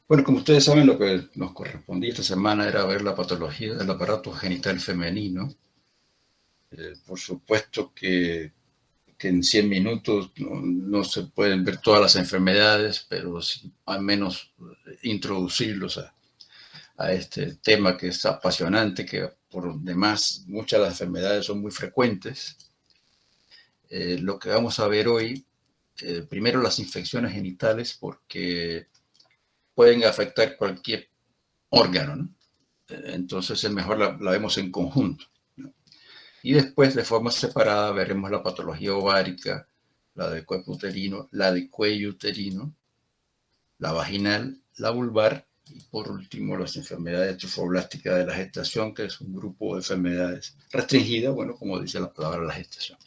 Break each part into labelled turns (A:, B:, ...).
A: Bueno, como ustedes saben, lo que nos correspondía esta semana era ver la patología del aparato genital femenino. Por supuesto que en 100 minutos no se pueden ver todas las enfermedades, pero sí, al menos introducirlos a este tema que es apasionante, que por demás muchas de las enfermedades son muy frecuentes. Lo que vamos a ver hoy, primero las infecciones genitales, porque pueden afectar cualquier órgano, ¿no? Entonces es mejor la vemos en conjunto, ¿no? Y después, de forma separada, veremos la patología ovárica, la del cuerpo uterino, la de cuello uterino, la vaginal, la vulvar y, por último, las enfermedades trofoblásticas de la gestación, que es un grupo de enfermedades restringidas, bueno, como dice la palabra, la gestación.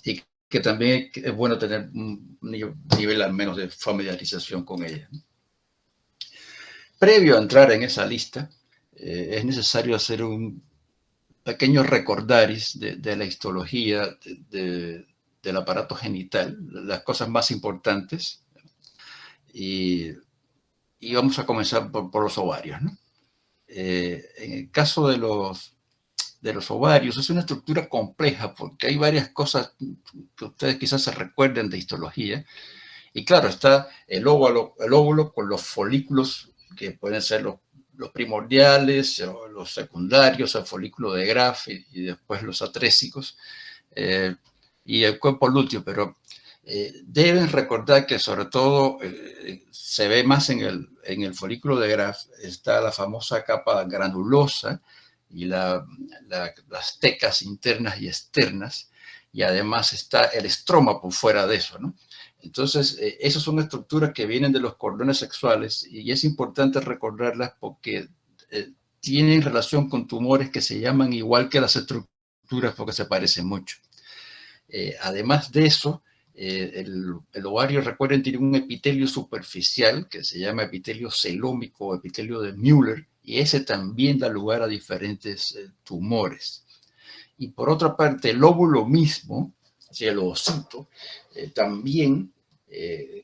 A: Y que también es bueno tener un nivel al menos de familiarización con ella. Previo a entrar en esa lista, es necesario hacer un pequeño recordaris de la histología del aparato genital, las cosas más importantes, y vamos a comenzar por los ovarios, ¿no? En el caso de los ovarios, es una estructura compleja porque hay varias cosas que ustedes quizás se recuerden de histología. Y claro, está el óvulo con los folículos que pueden ser los primordiales, o los secundarios, el folículo de Graf y después los atrésicos, y el cuerpo lúteo, pero deben recordar que sobre todo se ve más en el folículo de Graf, está la famosa capa granulosa y las tecas internas y externas, y además está el estroma por fuera de eso, ¿no? Entonces, esas son estructuras que vienen de los cordones sexuales y es importante recordarlas porque tienen relación con tumores que se llaman igual que las estructuras porque se parecen mucho. Además de eso, el ovario, recuerden, tiene un epitelio superficial que se llama epitelio celómico o epitelio de Müller, y ese también da lugar a diferentes tumores. Y por otra parte, el óvulo mismo, así el ovocito, también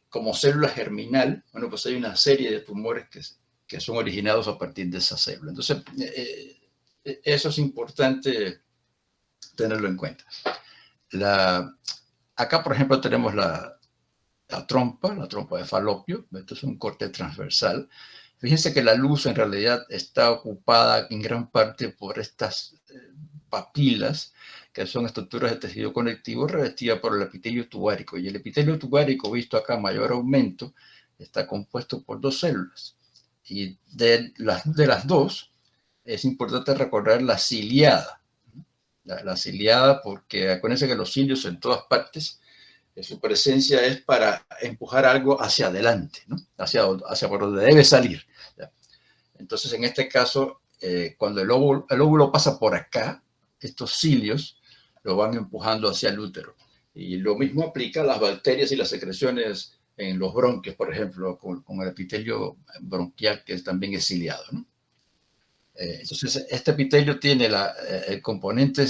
A: como célula germinal, bueno, pues hay una serie de tumores que son originados a partir de esa célula. Entonces, eso es importante tenerlo en cuenta. Acá, por ejemplo, tenemos la trompa de Falopio. Esto es un corte transversal. Fíjense que la luz en realidad está ocupada en gran parte por estas papilas, que son estructuras de tejido conectivo revestidas por el epitelio tubárico. Y el epitelio tubárico, visto acá mayor aumento, está compuesto por dos células. Y de las dos, es importante recordar la ciliada. La ciliada, porque acuérdense que los cilios en todas partes, su presencia es para empujar algo hacia adelante, ¿no? hacia por donde debe salir. Entonces, en este caso, cuando el óvulo pasa por acá, estos cilios lo van empujando hacia el útero. Y lo mismo aplica a las bacterias y las secreciones en los bronquios, por ejemplo, con el epitelio bronquial, que también es ciliado, ¿no? Entonces, este epitelio tiene el componente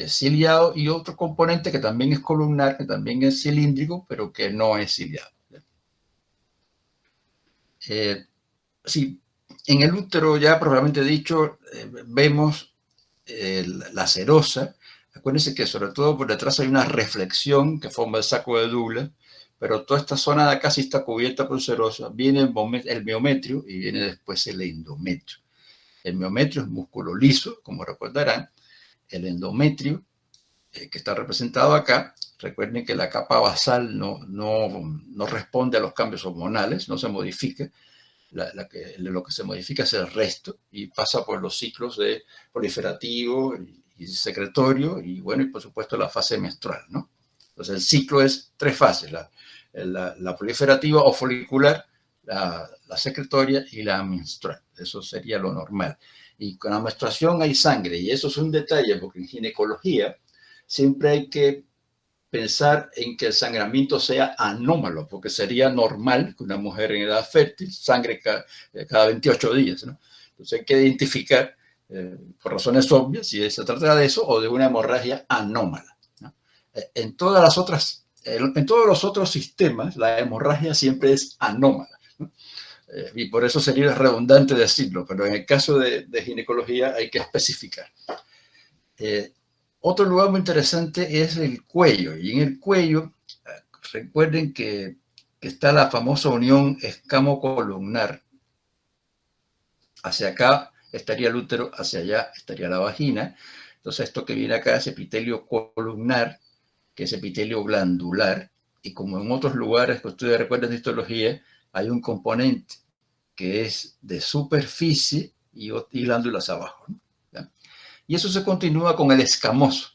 A: ciliado y otro componente que también es columnar, que también es cilíndrico, pero que no es ciliado. Sí, en el útero, ya probablemente dicho, vemos la serosa. Acuérdense que sobre todo por detrás hay una reflexión que forma el saco de Douglas, pero toda esta zona de acá sí está cubierta por serosa. Viene el miometrio y viene después el endometrio. El miometrio es músculo liso, como recordarán. El endometrio, que está representado acá, recuerden que la capa basal no responde a los cambios hormonales, no se modifica. Lo que se modifica es el resto y pasa por los ciclos de proliferativo y secretorio y, bueno, y por supuesto la fase menstrual, ¿no? Entonces el ciclo es tres fases, la proliferativa o folicular, la secretoria y la menstrual. Eso sería lo normal. Y con la menstruación hay sangre, y eso es un detalle porque en ginecología siempre hay que pensar en que el sangramiento sea anómalo, porque sería normal que una mujer en edad fértil sangre cada 28 días, ¿no? Entonces hay que identificar, por razones obvias, si se trata de eso o de una hemorragia anómala, ¿no? En todos los otros sistemas, la hemorragia siempre es anómala, ¿no? Y por eso sería redundante decirlo, pero en el caso de ginecología hay que especificar. Otro lugar muy interesante es el cuello, y en el cuello, recuerden que está la famosa unión escamocolumnar. Hacia acá estaría el útero, hacia allá estaría la vagina. Entonces esto que viene acá es epitelio columnar, que es epitelio glandular, y como en otros lugares que ustedes recuerdan de histología, hay un componente que es de superficie y glándulas abajo, ¿no? Y eso se continúa con el escamoso,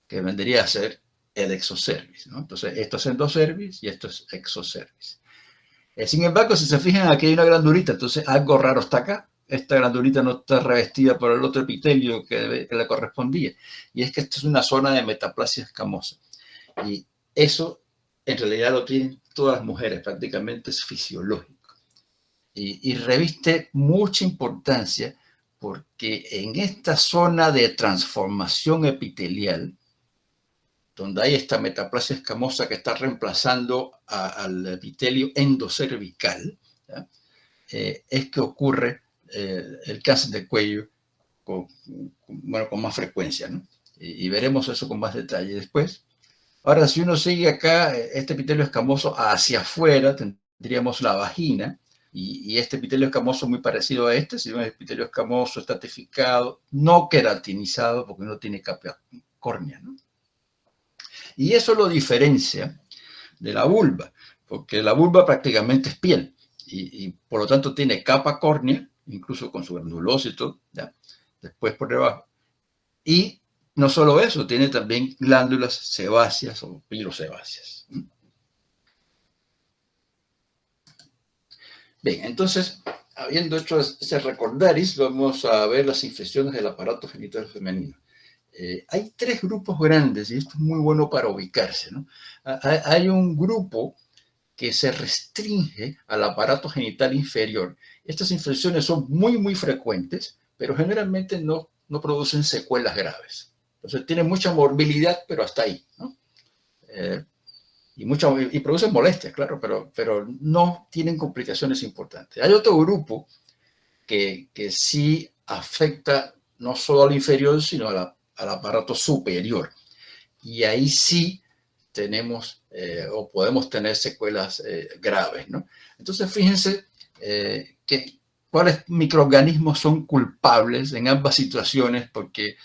A: que vendría a ser el exocervix, ¿no? Entonces, esto es endocervix y esto es exocervix. Sin embargo, si se fijan, aquí hay una glandulita, entonces algo raro está acá. Esta glandulita no está revestida por el otro epitelio que le correspondía. Y es que esto es una zona de metaplasia escamosa. Y eso, en realidad, lo tienen todas las mujeres, prácticamente es fisiológico. Y reviste mucha importancia porque en esta zona de transformación epitelial, donde hay esta metaplasia escamosa que está reemplazando al epitelio endocervical, es que ocurre el cáncer del cuello con más frecuencia, ¿no? Y veremos eso con más detalle después. Ahora, si uno sigue acá, este epitelio escamoso hacia afuera, tendríamos la vagina, y este epitelio escamoso muy parecido a este, si un epitelio escamoso estratificado, no queratinizado, porque no tiene capa córnea, ¿no? Y eso lo diferencia de la vulva, porque la vulva prácticamente es piel, y por lo tanto tiene capa córnea, incluso con su granulosa y todo, ¿ya? Después por debajo. Y no solo eso, tiene también glándulas sebáceas o pilosebáceas. Bien, entonces, habiendo hecho ese recordaris, vamos a ver las infecciones del aparato genital femenino. Hay tres grupos grandes, y esto es muy bueno para ubicarse, ¿no? Hay un grupo que se restringe al aparato genital inferior. Estas infecciones son muy frecuentes, pero generalmente no producen secuelas graves. Entonces, tienen mucha morbilidad, pero hasta ahí, ¿no? Y producen molestias, claro, pero no tienen complicaciones importantes. Hay otro grupo que sí afecta no solo al inferior, sino al aparato superior. Y ahí sí tenemos o podemos tener secuelas graves, ¿no? Entonces, fíjense cuáles microorganismos son culpables en ambas situaciones, porque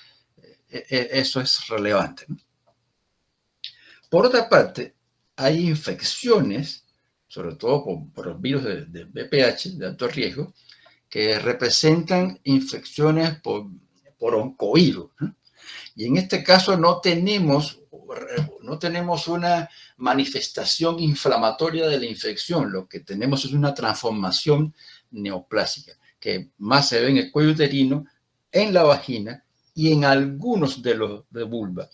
A: eso es relevante, ¿no? Por otra parte, hay infecciones, sobre todo por los virus de VPH, de alto riesgo, que representan infecciones por oncovirus, ¿no? Y en este caso no tenemos una manifestación inflamatoria de la infección, lo que tenemos es una transformación neoplásica, que más se ve en el cuello uterino, en la vagina y en algunos de los de vulva.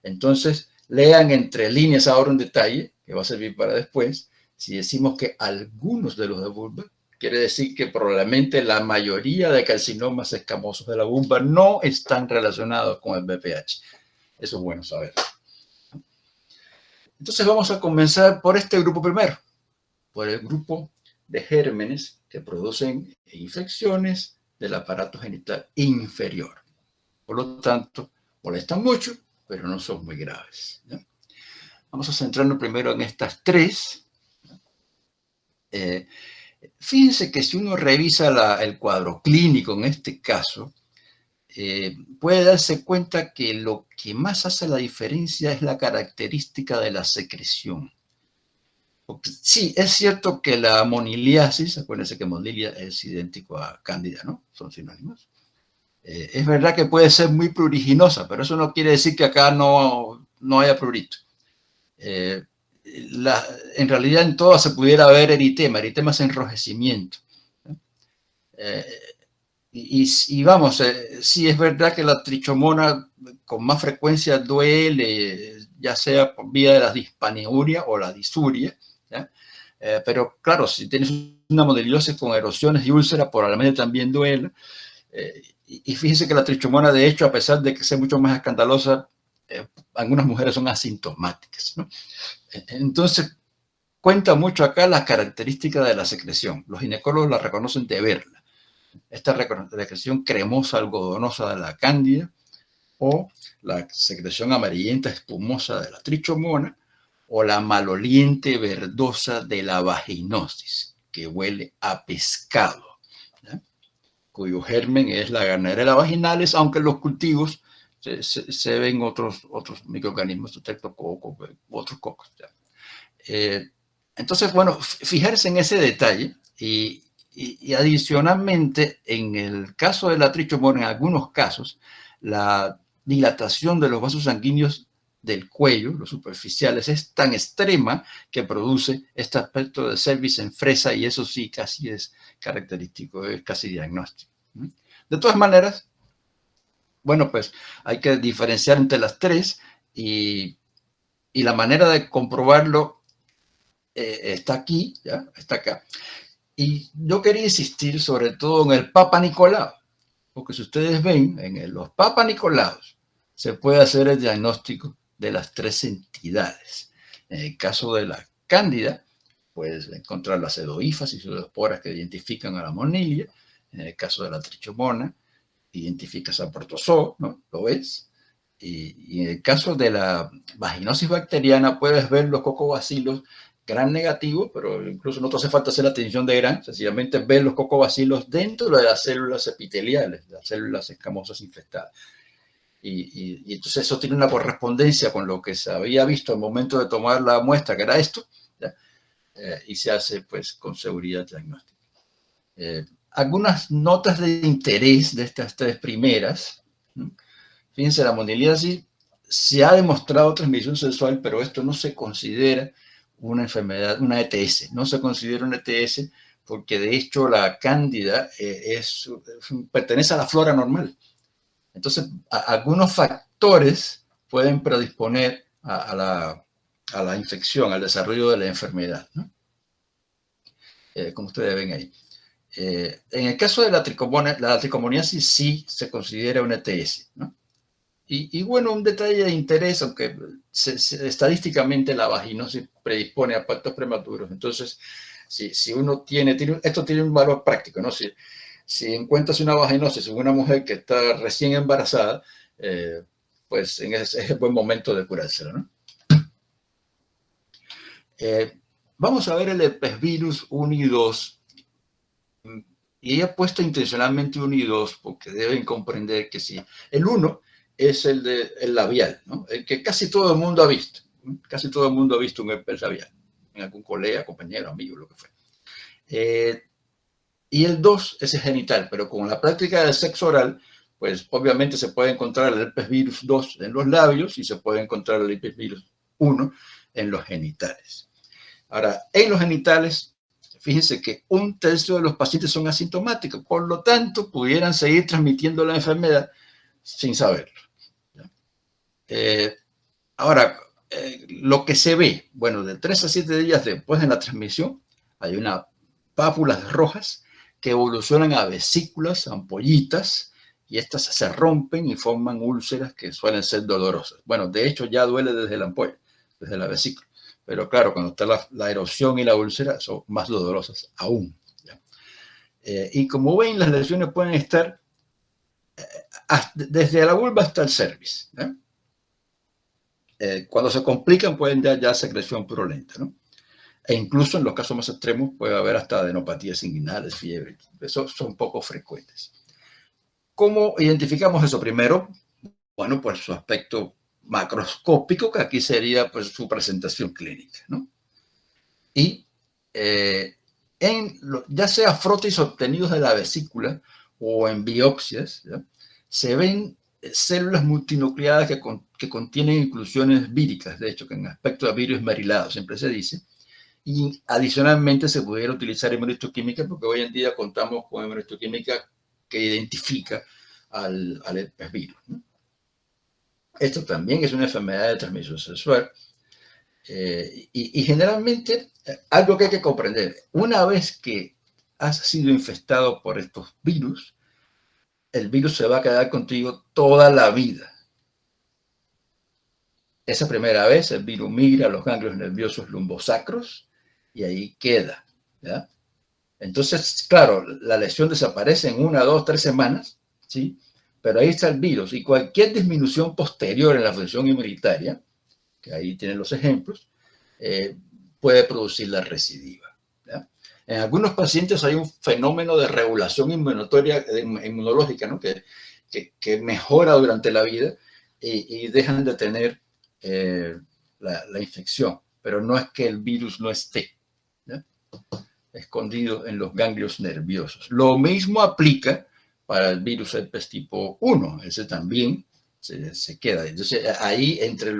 A: Entonces, lean entre líneas ahora un detalle, que va a servir para después. Si decimos que algunos de los de vulva, quiere decir que probablemente la mayoría de carcinomas escamosos de la vulva no están relacionados con el VPH. Eso es bueno saber. Entonces vamos a comenzar por este grupo primero, por el grupo de gérmenes que producen infecciones del aparato genital inferior. Por lo tanto, molestan mucho, pero no son muy graves, ¿no? Vamos a centrarnos primero en estas tres. Fíjense que si uno revisa el cuadro clínico en este caso, puede darse cuenta que lo que más hace la diferencia es la característica de la secreción. Porque sí, es cierto que la moniliasis, acuérdense que monilia es idéntico a cándida, ¿no? Son sinónimos. Es verdad que puede ser muy pruriginosa, pero eso no quiere decir que acá no haya prurito. En realidad en todas se pudiera ver eritema. Eritema es enrojecimiento. Y vamos, sí es verdad que la trichomona con más frecuencia duele, ya sea por vía de la dispanuria o la disuria, ¿ya? Pero claro, si tienes una monilidosis con erosiones y úlceras, probablemente también duele. Y fíjense que la trichomona, de hecho, a pesar de que sea mucho más escandalosa, algunas mujeres son asintomáticas, ¿no? Entonces, cuenta mucho acá las características de la secreción. Los ginecólogos la reconocen de verla. Esta secreción cremosa, algodonosa de la cándida, o la secreción amarillenta espumosa de la trichomona, o la maloliente verdosa de la vaginosis, que huele a pescado, ¿ya? Cuyo germen es la Gardnerella vaginalis, aunque en los cultivos se ven otros microorganismos, streptococcus, otros cocos, ¿ya? Entonces, bueno, fijarse en ese detalle y adicionalmente, en el caso de la trichomona, en algunos casos, la dilatación de los vasos sanguíneos del cuello, los superficiales, es tan extrema que produce este aspecto de cervix en fresa, y eso sí casi es característico, es casi diagnóstico. De todas maneras, bueno, pues hay que diferenciar entre las tres, y la manera de comprobarlo está aquí, ¿ya? Está acá. Y yo quería insistir sobre todo en el Papa Nicolau, porque si ustedes ven, en los Papa Nicolaus se puede hacer el diagnóstico de las tres entidades. En el caso de la cándida, puedes encontrar las pseudohifas y pseudoesporas que identifican a la monilla. En el caso de la trichomona, identificas al protozoo, ¿no? ¿Lo ves? Y en el caso de la vaginosis bacteriana, puedes ver los cocobacilos gran negativo, pero incluso no te hace falta hacer la tinción de gran, sencillamente ver los cocobacilos dentro de las células epiteliales, las células escamosas infectadas. Y entonces eso tiene una correspondencia con lo que se había visto al momento de tomar la muestra, que era esto, ¿ya? Y se hace pues con seguridad diagnóstica. Algunas notas de interés de estas tres primeras, ¿no? Fíjense, la moniliasis se ha demostrado transmisión sexual, pero esto no se considera una enfermedad, una ETS. No se considera una ETS porque de hecho la cándida pertenece a la flora normal. Entonces, algunos factores pueden predisponer a la infección, al desarrollo de la enfermedad, ¿no? Como ustedes ven ahí. En el caso de la tricomoniasis sí se considera una ETS, ¿no? Y bueno, un detalle de interés, aunque estadísticamente la vaginosis predispone a partos prematuros. Entonces, si uno esto tiene un valor práctico, ¿no? Si encuentras una vaginosis en una mujer que está recién embarazada, pues es el buen momento de curársela, ¿no? Vamos a ver el herpesvirus 1 y 2. Y he puesto intencionalmente 1 y 2 porque deben comprender que sí. El 1 es el labial, ¿no? El que casi todo el mundo ha visto. Casi todo el mundo ha visto un herpes labial, en algún colega, compañero, amigo, lo que fue. Y el 2 es el genital, pero con la práctica del sexo oral, pues obviamente se puede encontrar el herpes virus 2 en los labios y se puede encontrar el herpes virus 1 en los genitales. Ahora, en los genitales, fíjense que 1/3 de los pacientes son asintomáticos, por lo tanto, pudieran seguir transmitiendo la enfermedad sin saberlo. Ahora, lo que se ve, bueno, de 3 a 7 días después de la transmisión, hay unas pápulas rojas que evolucionan a vesículas, ampollitas, y estas se rompen y forman úlceras que suelen ser dolorosas. Bueno, de hecho ya duele desde la ampolla, desde la vesícula. Pero claro, cuando está la erosión y la úlcera, son más dolorosas aún, ¿ya? Y como ven, las lesiones pueden estar desde la vulva hasta el cervix, ¿ya? Cuando se complican pueden dar ya secreción purulenta, ¿no? E incluso en los casos más extremos puede haber hasta adenopatías inguinales, fiebre. Esos son poco frecuentes. ¿Cómo identificamos eso? Primero, bueno, pues su aspecto macroscópico, que aquí sería pues su presentación clínica, ¿no? Y ya sea frotis obtenidos de la vesícula o en biopsias, ¿ya? Se ven células multinucleadas que contienen inclusiones víricas, de hecho, que en aspecto de virus merilado siempre se dice. Y adicionalmente se pudiera utilizar inmunohistoquímica porque hoy en día contamos con inmunohistoquímica que identifica al herpes virus, ¿no? Esto también es una enfermedad de transmisión sexual. Y generalmente, algo que hay que comprender, una vez que has sido infectado por estos virus, el virus se va a quedar contigo toda la vida. Esa primera vez el virus migra a los ganglios nerviosos lumbosacros y ahí queda, ¿ya? Entonces, claro, la lesión desaparece en 1, 2, 3 semanas, ¿sí? Pero ahí está el virus y cualquier disminución posterior en la función inmunitaria, que ahí tienen los ejemplos, eh, puede producir la recidiva, ¿ya? En algunos pacientes hay un fenómeno de regulación inmunológica, ¿no? que mejora durante la vida y dejan de tener la infección, pero no es que el virus no esté, ¿ya? Escondido en los ganglios nerviosos. Lo mismo aplica para el virus herpes tipo 1, ese también se queda. Entonces, ahí entre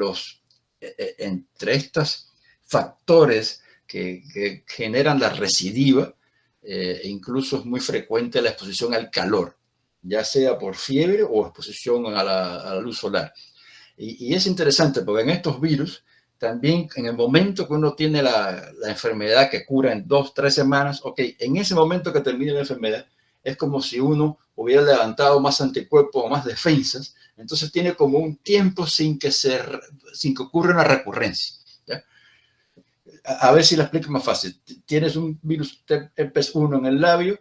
A: estos factores que generan la recidiva, incluso es muy frecuente la exposición al calor, ya sea por fiebre o exposición a la luz solar. Y es interesante porque en estos virus, también en el momento que uno tiene la enfermedad que cura en 2, 3 semanas, ok, en ese momento que termine la enfermedad, es como si uno hubiera levantado más anticuerpos o más defensas, entonces tiene como un tiempo sin que ocurra una recurrencia, ¿ya? A ver si la explico más fácil. Tienes un virus herpes 1 en el labio,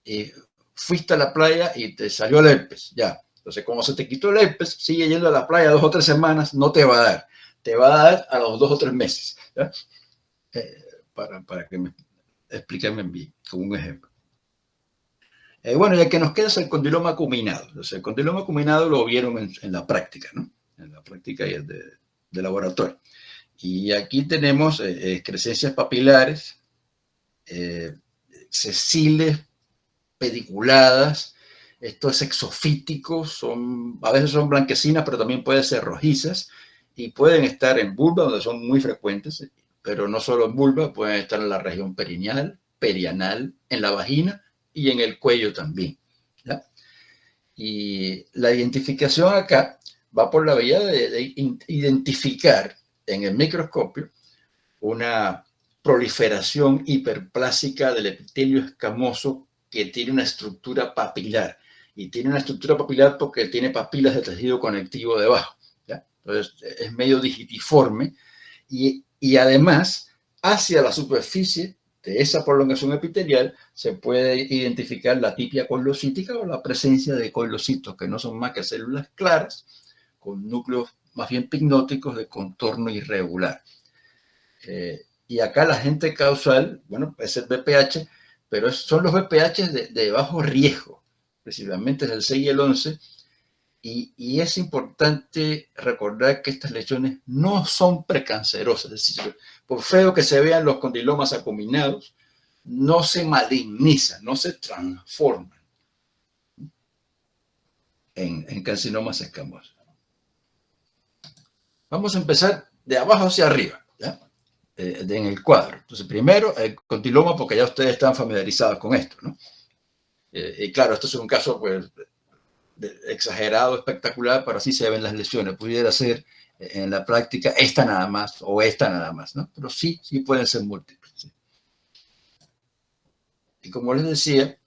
A: y fuiste a la playa y te salió el herpes, ya. Entonces, como se te quitó el herpes, sigue yendo a la playa 2 o 3 semanas, no te va a dar. Te va a dar a los 2 o 3 meses, ¿ya? Para que me expliquen bien, con un ejemplo. Bueno, ya que nos queda es el condiloma acuminado. Entonces, el condiloma acuminado lo vieron en la práctica, ¿no? En la práctica de laboratorio. Y aquí tenemos excrescencias papilares, sesiles pediculadas, estos exofíticos, a veces son blanquecinas, pero también pueden ser rojizas, y pueden estar en vulva, donde son muy frecuentes, pero no solo en vulva, pueden estar en la región perineal, perianal, en la vagina y en el cuello también, ¿ya? Y la identificación acá va por la vía de identificar en el microscopio una proliferación hiperplásica del epitelio escamoso que tiene una estructura papilar. Y tiene una estructura papilar porque tiene papilas de tejido conectivo debajo, ¿ya? Entonces es medio digitiforme y además hacia la superficie de esa prolongación epitelial se puede identificar la tipia coilocítica o la presencia de coilocitos, que no son más que células claras con núcleos más bien picnóticos de contorno irregular. Y acá la agente causal, bueno, es el VPH, pero son los VPH de bajo riesgo, principalmente es el 6 y el 11, y es importante recordar que estas lesiones no son precancerosas, es decir, por feo que se vean los condilomas acuminados, no se malignizan, no se transforman en carcinomas escamosos. Vamos a empezar de abajo hacia arriba, ¿ya? En el cuadro. Entonces, primero, el condiloma, porque ya ustedes están familiarizados con esto, ¿no? Y claro, esto es un caso pues, exagerado, espectacular, pero así se ven las lesiones. Pudiera ser en la práctica esta nada más o esta nada más, ¿no? Pero sí pueden ser múltiples. ¿Sí? Y como les decía,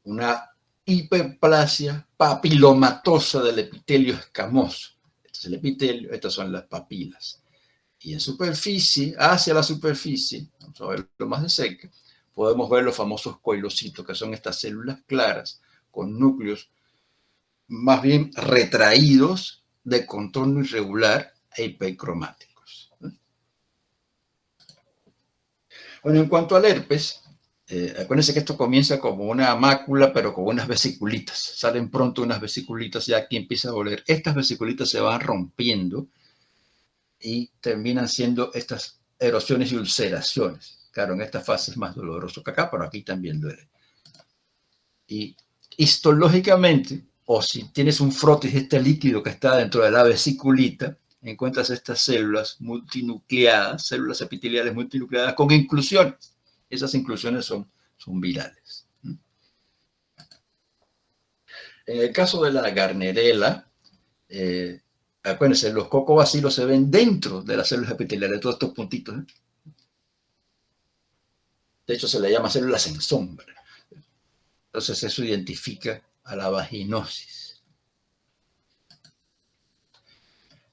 A: una hiperplasia papilomatosa del epitelio escamoso. Este es el epitelio, estas son las papilas. Y en superficie, hacia la superficie, vamos a verlo más de cerca, podemos ver los famosos coilocitos, que son estas células claras con núcleos más bien retraídos de contorno irregular e hipercromáticos. Bueno, en cuanto al herpes, acuérdense que esto comienza como una mácula, pero con unas vesiculitas. Salen pronto unas vesiculitas, ya aquí empieza a doler. Estas vesiculitas se van rompiendo y terminan siendo estas erosiones y ulceraciones. Claro, en esta fase es más doloroso que acá, pero aquí también duele. Y histológicamente, o si tienes un frotis, este líquido que está dentro de la vesiculita, encuentras estas células multinucleadas, células epiteliales multinucleadas con inclusiones. Esas inclusiones son virales. En el caso de la Garnerella, acuérdense, los cocobacilos se ven dentro de las células epiteliales, todos estos puntitos. De hecho, se le llama células en sombra. Entonces, eso identifica a la vaginosis.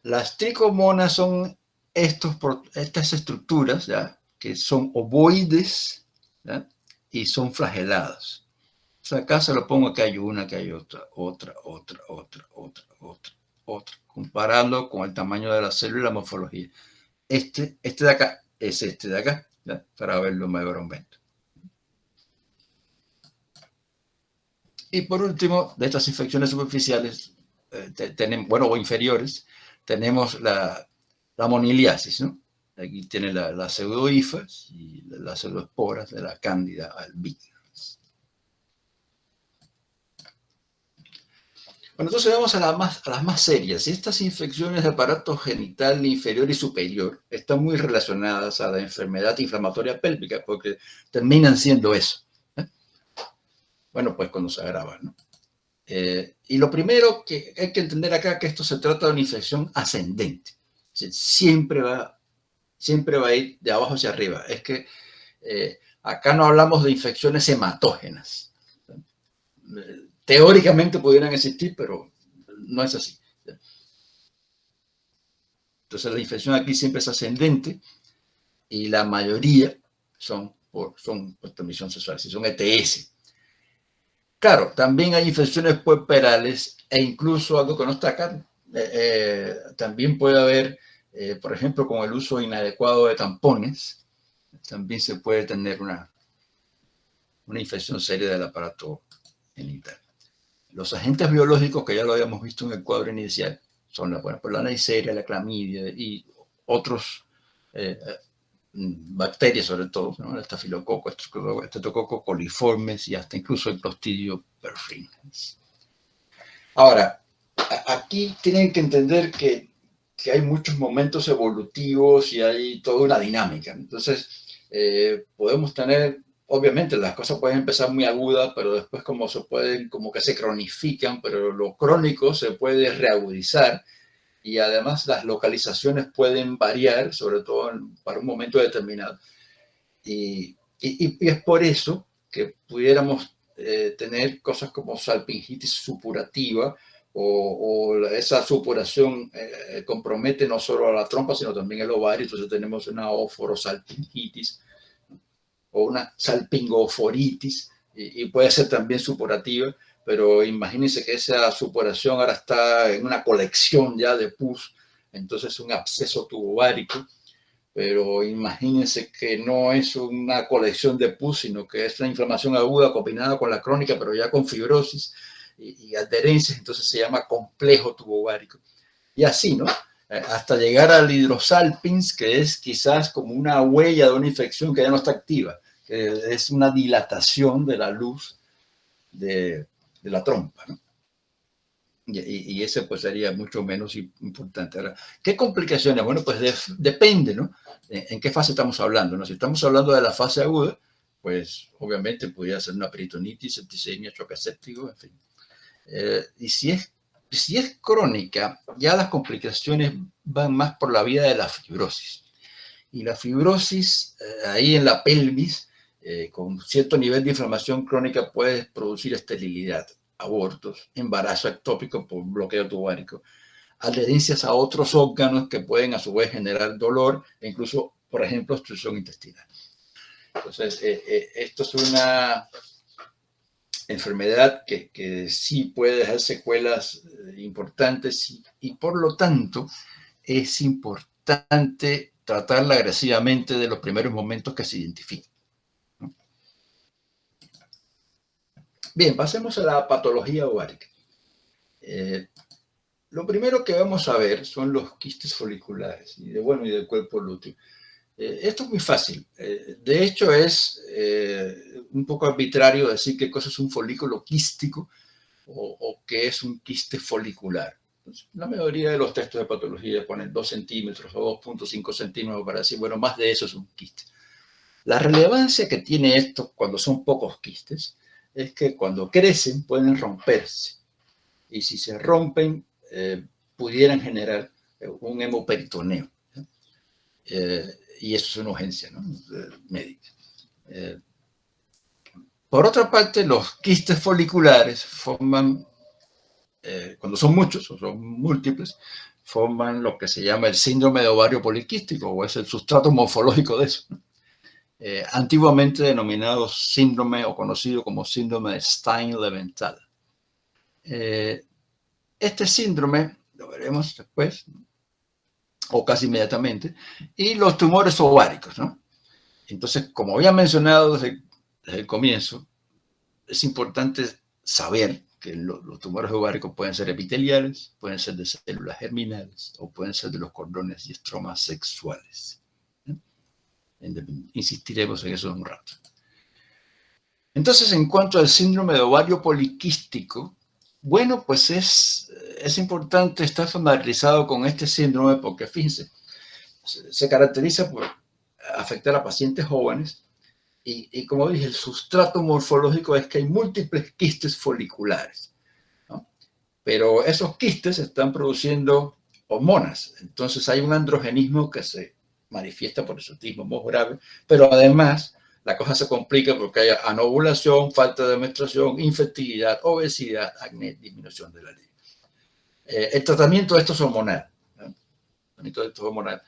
A: Las tricomonas son estas estructuras, ¿ya? que son ovoides, ¿ya? Y son flageladas. O sea, acá se lo pongo que hay una, que hay otra, otra, comparando con el tamaño de la célula y la morfología. Este de acá es este de acá, ¿ya? Para verlo en mayor aumento. Y por último, de estas infecciones superficiales, bueno, o inferiores, tenemos la moniliasis, ¿no? Aquí tiene la pseudohifas y las pseudoesporas de la Cándida albicans. Bueno, entonces vamos a las más serias. Estas infecciones de aparato genital inferior y superior están muy relacionadas a la enfermedad inflamatoria pélvica porque terminan siendo eso. Bueno, pues cuando se agravan, ¿no? Y lo primero que hay que entender acá es que esto se trata de una infección ascendente. O sea, siempre va a ir de abajo hacia arriba. Es que acá no hablamos de infecciones hematógenas. Teóricamente pudieran existir, pero no es así. Entonces la infección aquí siempre es ascendente y la mayoría son por transmisión sexual, si son ETS. Claro, también hay infecciones puerperales e incluso algo que no está acá. También puede haber, por ejemplo, con el uso inadecuado de tampones, también se puede tener una infección seria del aparato genital. Los agentes biológicos, que ya lo habíamos visto en el cuadro inicial, son la Neisseria, la clamidia y otros bacterias sobre todo, ¿no? El estafilococo, estreptococo coliformes y hasta incluso el Clostridio perfringens. Ahora, aquí tienen que entender que hay muchos momentos evolutivos y hay toda una dinámica. Entonces, podemos tener, obviamente las cosas pueden empezar muy agudas, pero después como que se cronifican, pero lo crónico se puede reagudizar y además las localizaciones pueden variar, sobre todo para un momento determinado. Y es por eso que pudiéramos tener cosas como salpingitis supurativa o esa supuración compromete no solo a la trompa, sino también el ovario. Entonces tenemos una oforosalpingitis o una salpingoforitis y puede ser también supurativa, pero imagínense que esa supuración ahora está en una colección ya de pus, entonces es un absceso tubovárico, pero imagínense que no es una colección de pus, sino que es una inflamación aguda combinada con la crónica, pero ya con fibrosis y adherencias, entonces se llama complejo tubovárico. Y así, ¿no? Hasta llegar al hidrosalpins, que es quizás como una huella de una infección que ya no está activa, que es una dilatación de la luz de la trompa, ¿no? Y ese pues sería mucho menos importante. Ahora, ¿qué complicaciones? Bueno, pues depende, ¿no? ¿En qué fase estamos hablando? ¿No? Si estamos hablando de la fase aguda, pues obviamente podría ser una peritonitis, septicemia, choque séptico, en fin. Y si es crónica, ya las complicaciones van más por la vía de la fibrosis. Y la fibrosis ahí en la pelvis, con cierto nivel de inflamación crónica, puede producir esterilidad, abortos, embarazo ectópico por bloqueo tubovárico, adherencias a otros órganos que pueden a su vez generar dolor e incluso, por ejemplo, obstrucción intestinal. Entonces, esto es una enfermedad que sí puede dejar secuelas importantes y por lo tanto es importante tratarla agresivamente de los primeros momentos que se identifican. Bien, pasemos a la patología ovárica. Lo primero que vamos a ver son los quistes foliculares y del cuerpo lúteo. Esto es muy fácil. De hecho, es un poco arbitrario decir qué cosa es un folículo quístico o qué es un quiste folicular. Entonces, la mayoría de los textos de patología ponen 2 centímetros o 2.5 centímetros para decir, bueno, más de eso es un quiste. La relevancia que tiene esto cuando son pocos quistes es que cuando crecen pueden romperse. Y si se rompen, pudieran generar un hemoperitoneo. Y eso es una urgencia, ¿no? Médica. Por otra parte, los quistes foliculares forman, cuando son muchos o son múltiples, forman lo que se llama el síndrome de ovario poliquístico, o es el sustrato morfológico de eso, ¿no? antiguamente denominado síndrome o conocido como síndrome de Stein-Leventhal. Este síndrome, lo veremos después, o casi inmediatamente, y los tumores ováricos, ¿no? Entonces, como había mencionado desde el comienzo, es importante saber que los tumores ováricos pueden ser epiteliales, pueden ser de células germinales o pueden ser de los cordones y estromas sexuales. Insistiremos en eso en un rato. Entonces, en cuanto al síndrome de ovario poliquístico, bueno, pues es importante estar familiarizado con este síndrome porque, fíjense, se caracteriza por afectar a pacientes jóvenes y como dije, el sustrato morfológico es que hay múltiples quistes foliculares, ¿no? Pero esos quistes están produciendo hormonas, entonces hay un androgenismo que se manifiesta por hirsutismo muy grave, pero además la cosa se complica porque hay anovulación, falta de menstruación, infertilidad, obesidad, acné, disminución de la libido. El tratamiento de esto es hormonal, ¿no? El tratamiento de esto es hormonal,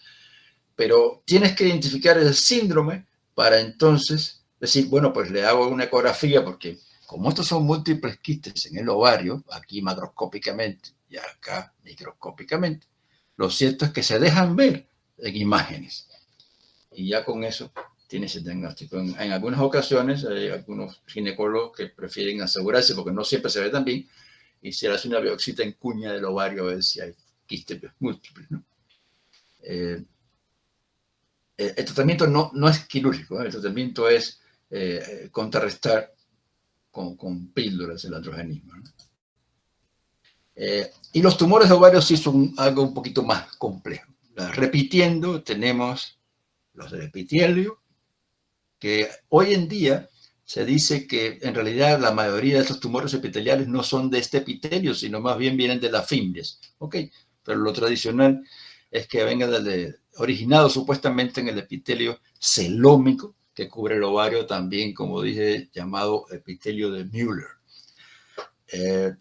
A: pero tienes que identificar el síndrome para entonces decir, bueno, pues le hago una ecografía porque como estos son múltiples quistes en el ovario, aquí macroscópicamente y acá microscópicamente, lo cierto es que se dejan ver en imágenes. Y ya con eso tienes el diagnóstico. En algunas ocasiones hay algunos ginecólogos que prefieren asegurarse, porque no siempre se ve tan bien, y se hace una biopsia en cuña del ovario a ver si hay quistes múltiples, ¿no? El tratamiento no es quirúrgico, ¿eh? El tratamiento es contrarrestar con píldoras el androgenismo, ¿no? Y los tumores de ovario sí son algo un poquito más complejo. Repitiendo, tenemos los del epitelio, que hoy en día se dice que en realidad la mayoría de estos tumores epiteliales no son de este epitelio, sino más bien vienen de las fimbrias. Ok, pero lo tradicional es que venga originado supuestamente en el epitelio celómico, que cubre el ovario también, como dije, llamado epitelio de Müller. El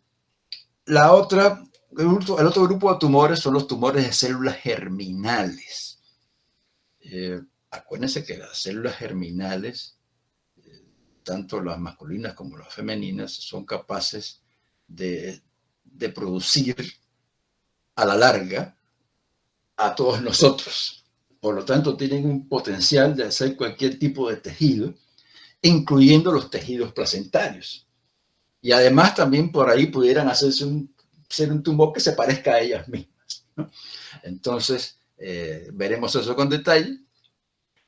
A: otro grupo de tumores son los tumores de células germinales. Acuérdense que las células germinales, tanto las masculinas como las femeninas, son capaces de producir a la larga a todos nosotros. Por lo tanto, tienen un potencial de hacer cualquier tipo de tejido, incluyendo los tejidos placentarios. Y además también por ahí pudieran ser un tumor que se parezca a ellas mismas, ¿no? Entonces, veremos eso con detalle.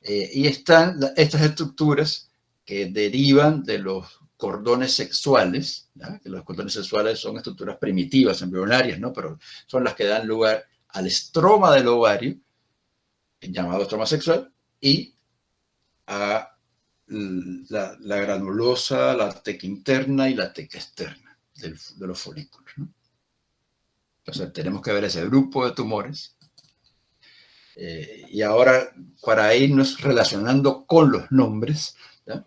A: Y están estas estructuras que derivan de los cordones sexuales, ¿no? Que los cordones sexuales son estructuras primitivas, embrionarias, ¿no? Pero son las que dan lugar al estroma del ovario, llamado estroma sexual, y a la granulosa, la teca interna y la teca externa de los folículos, ¿no? Entonces tenemos que ver ese grupo de tumores. Y ahora, para irnos relacionando con los nombres, ¿ya?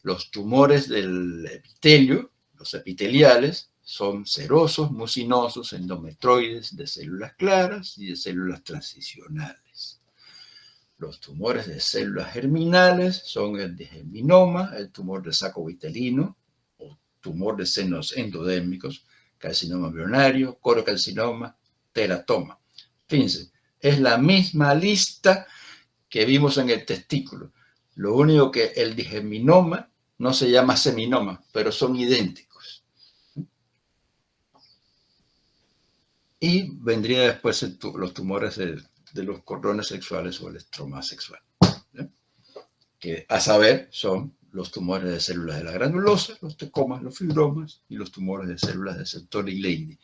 A: Los tumores del epitelio, los epiteliales, son serosos, mucinosos, endometroides de células claras y de células transicionales. Los tumores de células germinales son el digeminoma, el tumor de saco vitelino o tumor de senos endodérmicos, carcinoma embrionario, corocarcinoma, teratoma. Fíjense, es la misma lista que vimos en el testículo. Lo único que el digeminoma no se llama seminoma, pero son idénticos. Y vendría después los tumores de los cordones sexuales o el estroma sexual, ¿eh? Que a saber son los tumores de células de la granulosa, los tecomas, los fibromas y los tumores de células de Sertoli Leydig.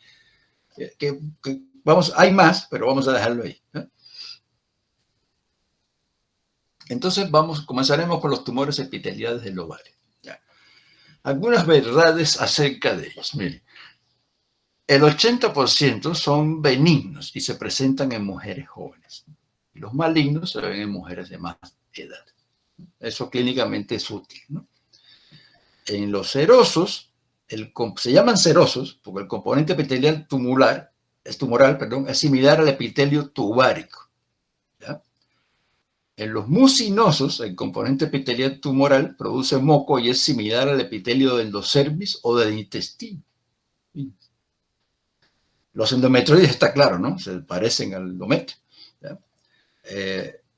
A: Hay más, pero vamos a dejarlo ahí, ¿eh? Entonces comenzaremos con los tumores epiteliales del ovario. ¿Ya? Algunas verdades acerca de ellos. Miren, el 80% son benignos y se presentan en mujeres jóvenes. Y los malignos se ven en mujeres de más edad. Eso clínicamente es útil, ¿no? En los serosos, se llaman serosos porque el componente epitelial tumoral, es similar al epitelio tubárico, ¿ya? En los mucinosos, el componente epitelial tumoral produce moco y es similar al epitelio del endocervis o del intestino. Los endometrioides está claro, ¿no? Se parecen al endometrio.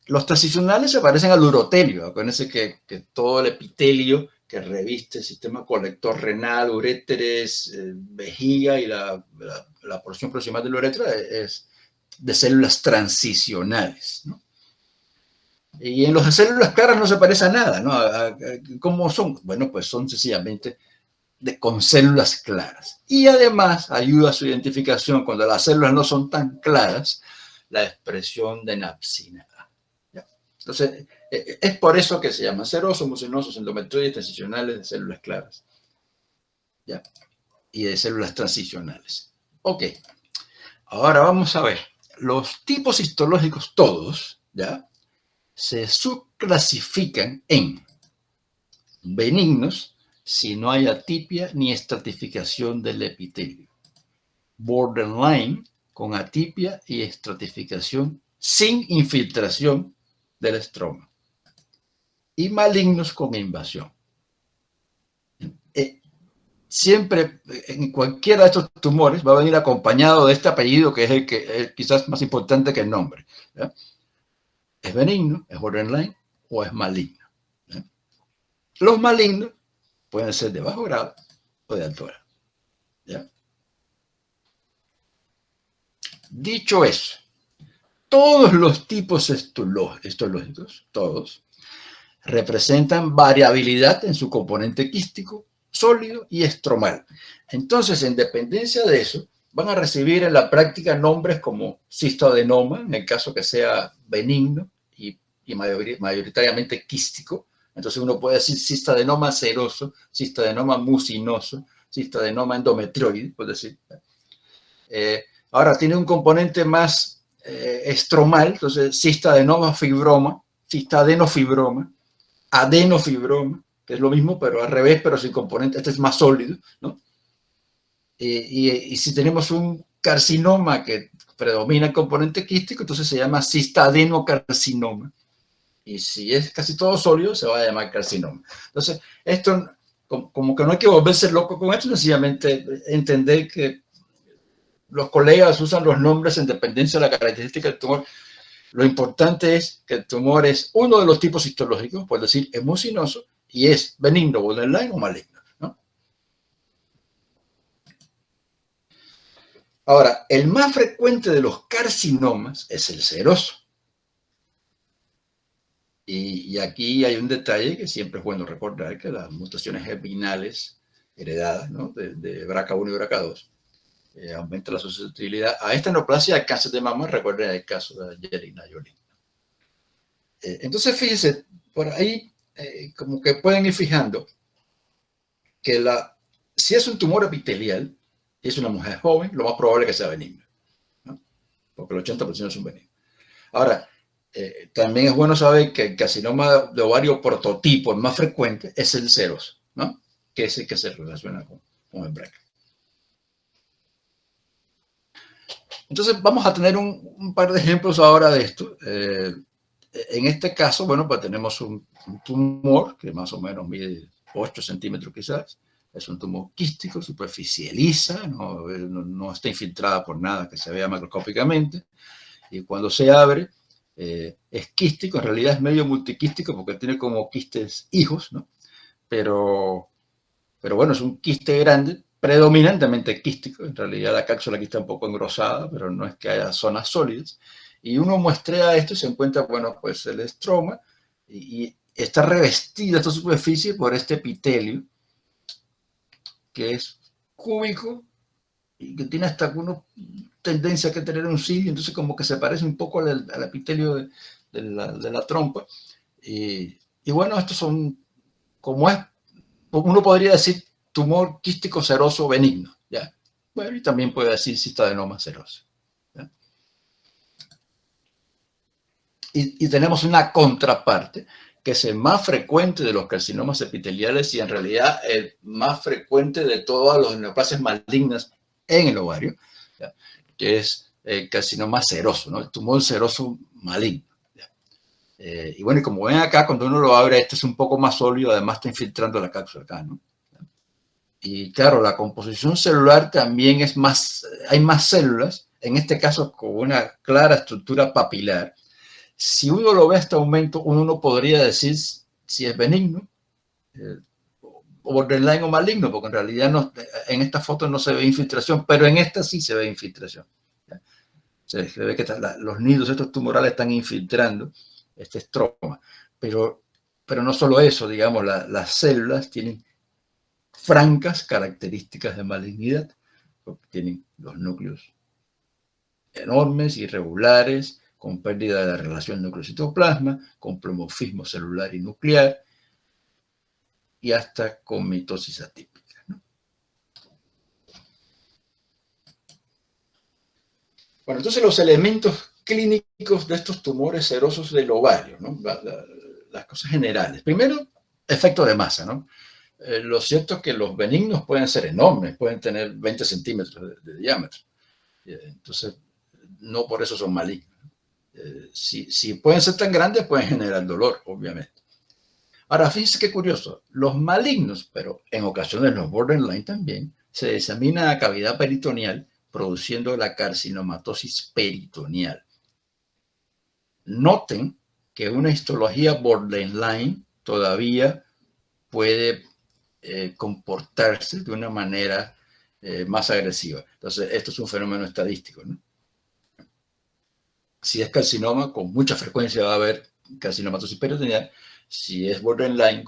A: Los transicionales se parecen al urotelio. Acuérdense que todo el epitelio que reviste el sistema colector renal, uréteres, vejiga y la porción proximal de la uretra es de células transicionales, ¿no? Y en los células claras no se parece a nada, ¿no? ¿Cómo son? Bueno, pues son sencillamente con células claras. Y además ayuda a su identificación cuando las células no son tan claras, la expresión de napsina A. ¿Ya? Entonces, es por eso que se llaman serosos, mucinosos, endometrioides, transicionales de células claras. ¿Ya? Y de células transicionales. Ok. Ahora vamos a ver. Los tipos histológicos todos, ¿ya?, se subclasifican en benignos si no hay atipia ni estratificación del epitelio, borderline con atipia y estratificación sin infiltración del estroma, y malignos con invasión. Siempre en cualquiera de estos tumores va a venir acompañado de este apellido que es el que es quizás más importante que el nombre, ¿ya? ¿Es benigno, es borderline o es maligno? ¿Ya? Los malignos pueden ser de bajo grado o de alto grado, ¿ya? Dicho eso, todos los tipos histológicos, todos, representan variabilidad en su componente quístico, sólido y estromal. Entonces, en dependencia de eso, van a recibir en la práctica nombres como cistoadenoma, en el caso que sea benigno y mayoritariamente quístico. Entonces uno puede decir cistoadenoma seroso, cistoadenoma mucinoso, cistoadenoma endometrioide, puede decir. Ahora tiene un componente más estromal, entonces cistoadenoma fibroma, cistoadenofibroma, adenofibroma, que es lo mismo, pero al revés, pero sin componente, este es más sólido, ¿no? Y si tenemos un carcinoma que predomina el componente quístico, entonces se llama cistadenocarcinoma. Y si es casi todo sólido, se va a llamar carcinoma. Entonces, esto, como que no hay que volverse loco con esto, sencillamente entender que los colegas usan los nombres en dependencia de la característica del tumor. Lo importante es que el tumor es uno de los tipos histológicos, por decir, es mucinoso y es benigno, borderline o maligno, ¿no? Ahora, el más frecuente de los carcinomas es el seroso. Y aquí hay un detalle que siempre es bueno recordar, que las mutaciones germinales heredadas, ¿no?, de BRCA1 y BRCA2 aumenta la susceptibilidad a esta neoplasia de cáncer de mama. Recuerden el caso de Angelina Jolie. Entonces, fíjense, por ahí como que pueden ir fijando que si es un tumor epitelial y es una mujer joven, lo más probable es que sea benigno, ¿no? Porque el 80% son benignos. Ahora, también es bueno saber que el carcinoma de ovario prototipo, el más frecuente, es el seroso, ¿no?, que es el que se relaciona con el BRCA. Entonces, vamos a tener un par de ejemplos ahora de esto. En este caso, bueno, pues tenemos un tumor que más o menos mide 8 centímetros quizás. Es un tumor quístico, superficie lisa, no está infiltrada por nada que se vea macroscópicamente. Y cuando se abre, es quístico, en realidad es medio multiquístico porque tiene como quistes hijos, ¿no? Pero bueno, es un quiste grande, predominantemente quístico. En realidad la cápsula aquí está un poco engrosada, pero no es que haya zonas sólidas. Y uno muestrea esto y se encuentra, bueno, pues el estroma y está revestida esta superficie por este epitelio que es cúbico y que tiene hasta una tendencia a que tener un cilio, entonces como que se parece un poco al epitelio de la trompa. Y bueno, estos son, como es, uno podría decir tumor quístico seroso benigno, ¿ya? Bueno, y también puede decir cistoadenoma seroso, ¿ya? Y tenemos una contraparte, que es el más frecuente de los carcinomas epiteliales y en realidad el más frecuente de todas las neoplasias malignas en el ovario, ¿ya?, que es el carcinoma seroso, ¿no?, el tumor seroso maligno, ¿ya? Y bueno, y como ven acá, cuando uno lo abre, este es un poco más sólido, además está infiltrando la cápsula acá, ¿no? Y claro, la composición celular también es más, hay más células, en este caso con una clara estructura papilar. Si uno lo ve a este aumento, uno no podría decir si es benigno, o borderline o maligno, porque en realidad no, en esta foto no se ve infiltración, pero en esta sí se ve infiltración. Se ve que los nidos estos tumorales están infiltrando este estroma. Pero no solo eso, digamos, las células tienen francas características de malignidad, porque tienen los núcleos enormes, irregulares, con pérdida de la relación núcleo-citoplasma, con plomorfismo celular y nuclear, y hasta con mitosis atípica, ¿no? Bueno, entonces los elementos clínicos de estos tumores serosos del ovario, ¿no? Las cosas generales. Primero, efecto de masa, ¿no? Lo cierto es que los benignos pueden ser enormes, pueden tener 20 centímetros de diámetro. Entonces, no por eso son malignos. Si pueden ser tan grandes, pueden generar dolor, obviamente. Ahora, fíjense qué curioso. Los malignos, pero en ocasiones los borderline también, se disemina a cavidad peritoneal produciendo la carcinomatosis peritoneal. Noten que una histología borderline todavía puede comportarse de una manera más agresiva. Entonces, esto es un fenómeno estadístico, ¿no? Si es carcinoma, con mucha frecuencia va a haber carcinomatosis peritoneal. Si es borderline,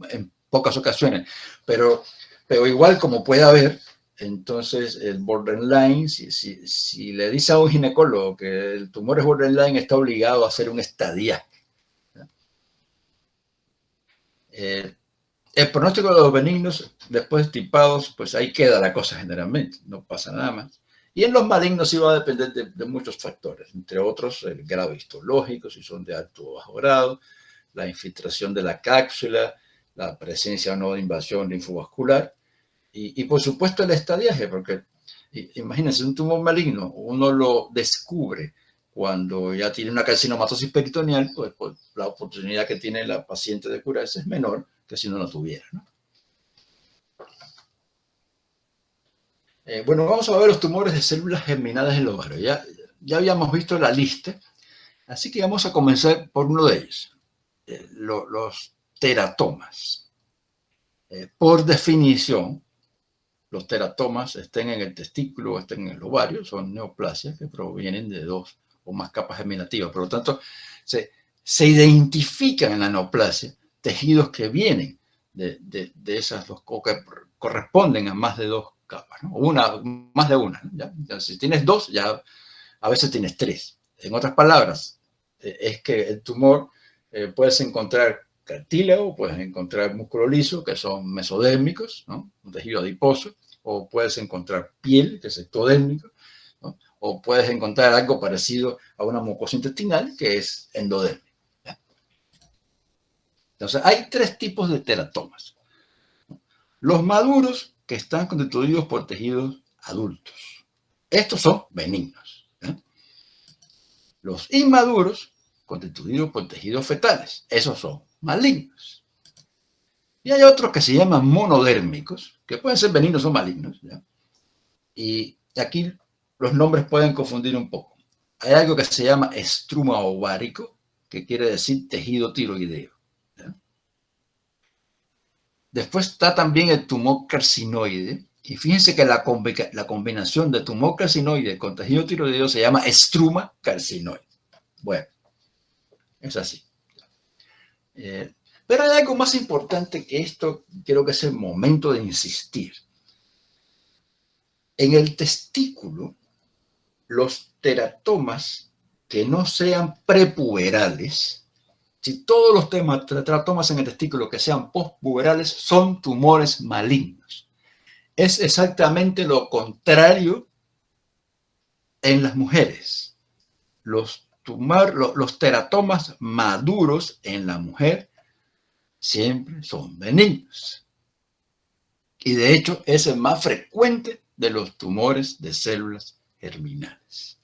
A: en pocas ocasiones. Pero igual como puede haber, entonces el borderline, si le dice a un ginecólogo que el tumor es borderline, está obligado a hacer un estadia. El pronóstico de los benignos, después tipados, pues ahí queda la cosa generalmente, no pasa nada más. Y en los malignos sí va a depender de muchos factores, entre otros el grado histológico, si son de alto o bajo grado, la infiltración de la cápsula, la presencia o no de invasión linfovascular y por supuesto el estadiaje, porque imagínense, un tumor maligno, uno lo descubre cuando ya tiene una carcinomatosis peritoneal, pues la oportunidad que tiene la paciente de curarse es menor que si no la tuviera, ¿no? Bueno, vamos a ver los tumores de células germinadas del ovario. Ya habíamos visto la lista, así que vamos a comenzar por uno de ellos, los teratomas. Por definición, los teratomas, estén en el testículo o estén en el ovario, son neoplasias que provienen de dos o más capas germinativas. Por lo tanto, se identifican en la neoplasia tejidos que vienen de esas dos, o que corresponden a más de dos capas, ¿no? Más de una, ¿no? Ya, si tienes dos, ya a veces tienes tres. En otras palabras, es que el tumor puedes encontrar cartílago, puedes encontrar músculo liso, que son mesodérmicos, ¿no? Un tejido adiposo, o puedes encontrar piel, que es ectodérmico, ¿no? O puedes encontrar algo parecido a una mucosa intestinal, que es endodérmico. ¿Ya? Entonces, hay tres tipos de teratomas. Los maduros, que están constituidos por tejidos adultos. Estos son benignos. ¿Ya? Los inmaduros, constituidos por tejidos fetales. Esos son malignos. Y hay otros que se llaman monodérmicos, que pueden ser benignos o malignos, ¿ya? Y aquí los nombres pueden confundir un poco. Hay algo que se llama estruma ovárico, que quiere decir tejido tiroideo, ¿ya? Después está también el tumor carcinoide, y fíjense que la combinación de tumor carcinoide con tejido tiroideo se llama estruma carcinoide. Bueno, es así. Pero hay algo más importante que esto, creo que es el momento de insistir. En el testículo, los teratomas que no sean prepuberales, si todos los teratomas en el testículo que sean postpuberales son tumores malignos. Es exactamente lo contrario en las mujeres. Los teratomas maduros en la mujer siempre son benignos. Y de hecho es el más frecuente de los tumores de células germinales.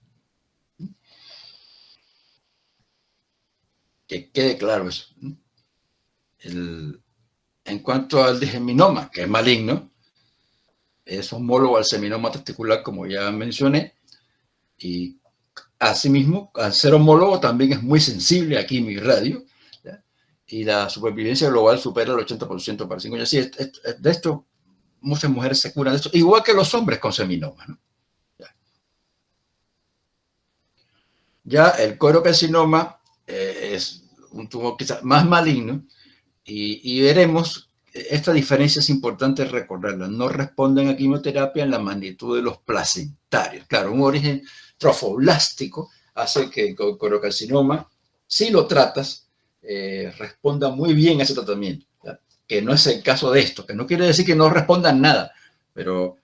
A: que quede claro eso. En cuanto al digeminoma, que es maligno, es homólogo al seminoma testicular, como ya mencioné, y asimismo, al ser homólogo, también es muy sensible a quimio y radio, ¿ya? Y la supervivencia global supera el 80% para 5 años. Sí, de esto, muchas mujeres se curan de esto, igual que los hombres con seminoma, ¿no? Ya el colocarcinoma es un tumor quizás más maligno y veremos, esta diferencia es importante recordarla, no responden a quimioterapia en la magnitud de los placentarios. Claro, un origen trofoblástico hace que el colocarcinoma, si lo tratas, responda muy bien a ese tratamiento, ¿ya? Que no es el caso de esto, que no quiere decir que no respondan nada, pero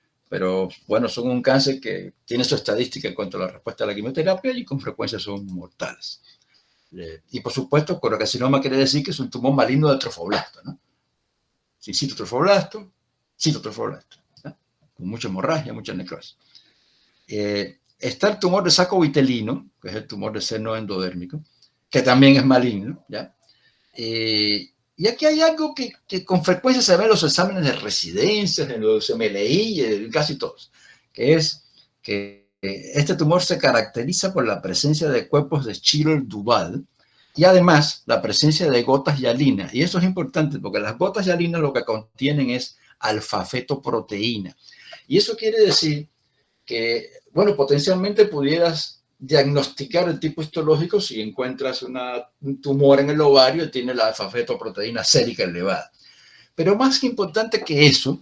A: bueno, son un cáncer que tiene su estadística en cuanto a la respuesta a la quimioterapia y con frecuencia son mortales. Y por supuesto, colocarcinoma quiere decir que es un tumor maligno del trofoblasto, ¿no? Sí, citotrofoblasto, ¿no? Con mucha hemorragia, mucha necrosis. Está el tumor de saco vitelino, que es el tumor de seno endodérmico, que también es maligno, ¿ya? Y aquí hay algo que con frecuencia se ve en los exámenes de residencias, en los MLI, en casi todos, que es que este tumor se caracteriza por la presencia de cuerpos de Chiral-Duval y además la presencia de gotas hialina. Y eso es importante porque las gotas hialinas lo que contienen es alfa-fetoproteína. Y eso quiere decir que, bueno, potencialmente pudieras diagnosticar el tipo histológico si encuentras un tumor en el ovario y tiene la alfa-fetoproteína sérica elevada. Pero más importante que eso,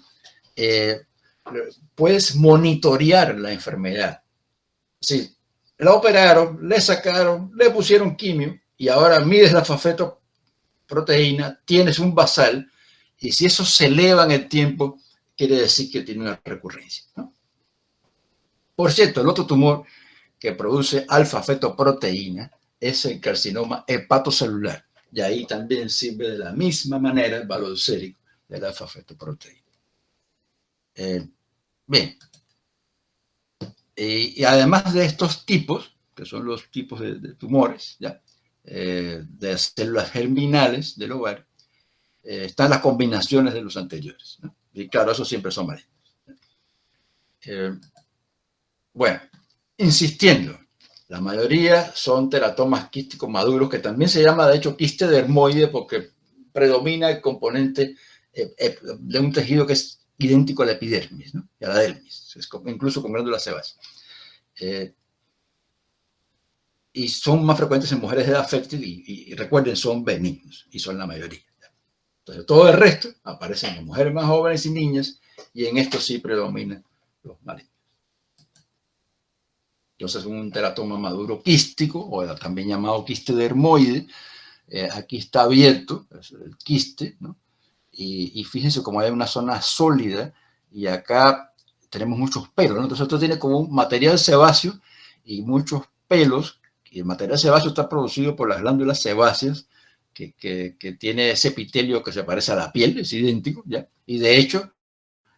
A: puedes monitorear la enfermedad. Sí, la operaron, le sacaron, le pusieron quimio y ahora mides la alfa-fetoproteína, tienes un basal y si eso se eleva en el tiempo, quiere decir que tiene una recurrencia, ¿no? Por cierto, el otro tumor que produce alfa-fetoproteína es el carcinoma hepatocelular. Y ahí también sirve de la misma manera el valor sérico de la alfa-fetoproteína. Bien. Y además de estos tipos, que son los tipos de tumores, ¿ya? De células germinales del ovario, están las combinaciones de los anteriores, ¿no? Y claro, esos siempre son malignos. Bueno, insistiendo, la mayoría son teratomas quísticos maduros, que también se llama de hecho quiste dermoide porque predomina el componente de un tejido que es idéntico a la epidermis, ¿no? Y a la dermis, incluso con glándulas sebáceas. Y son más frecuentes en mujeres de edad fértil y recuerden, son benignos y son la mayoría. Entonces, todo el resto aparecen en mujeres más jóvenes y niñas y en esto sí predominan los malignos. Entonces, un teratoma maduro quístico, o también llamado quiste dermoide, aquí está abierto, es el quiste, ¿no? Y fíjense cómo hay una zona sólida y acá tenemos muchos pelos, ¿no? Entonces, esto tiene como un material sebáceo y muchos pelos, y el material sebáceo está producido por las glándulas sebáceas, que tiene ese epitelio que se parece a la piel, es idéntico, ¿ya? Y de hecho,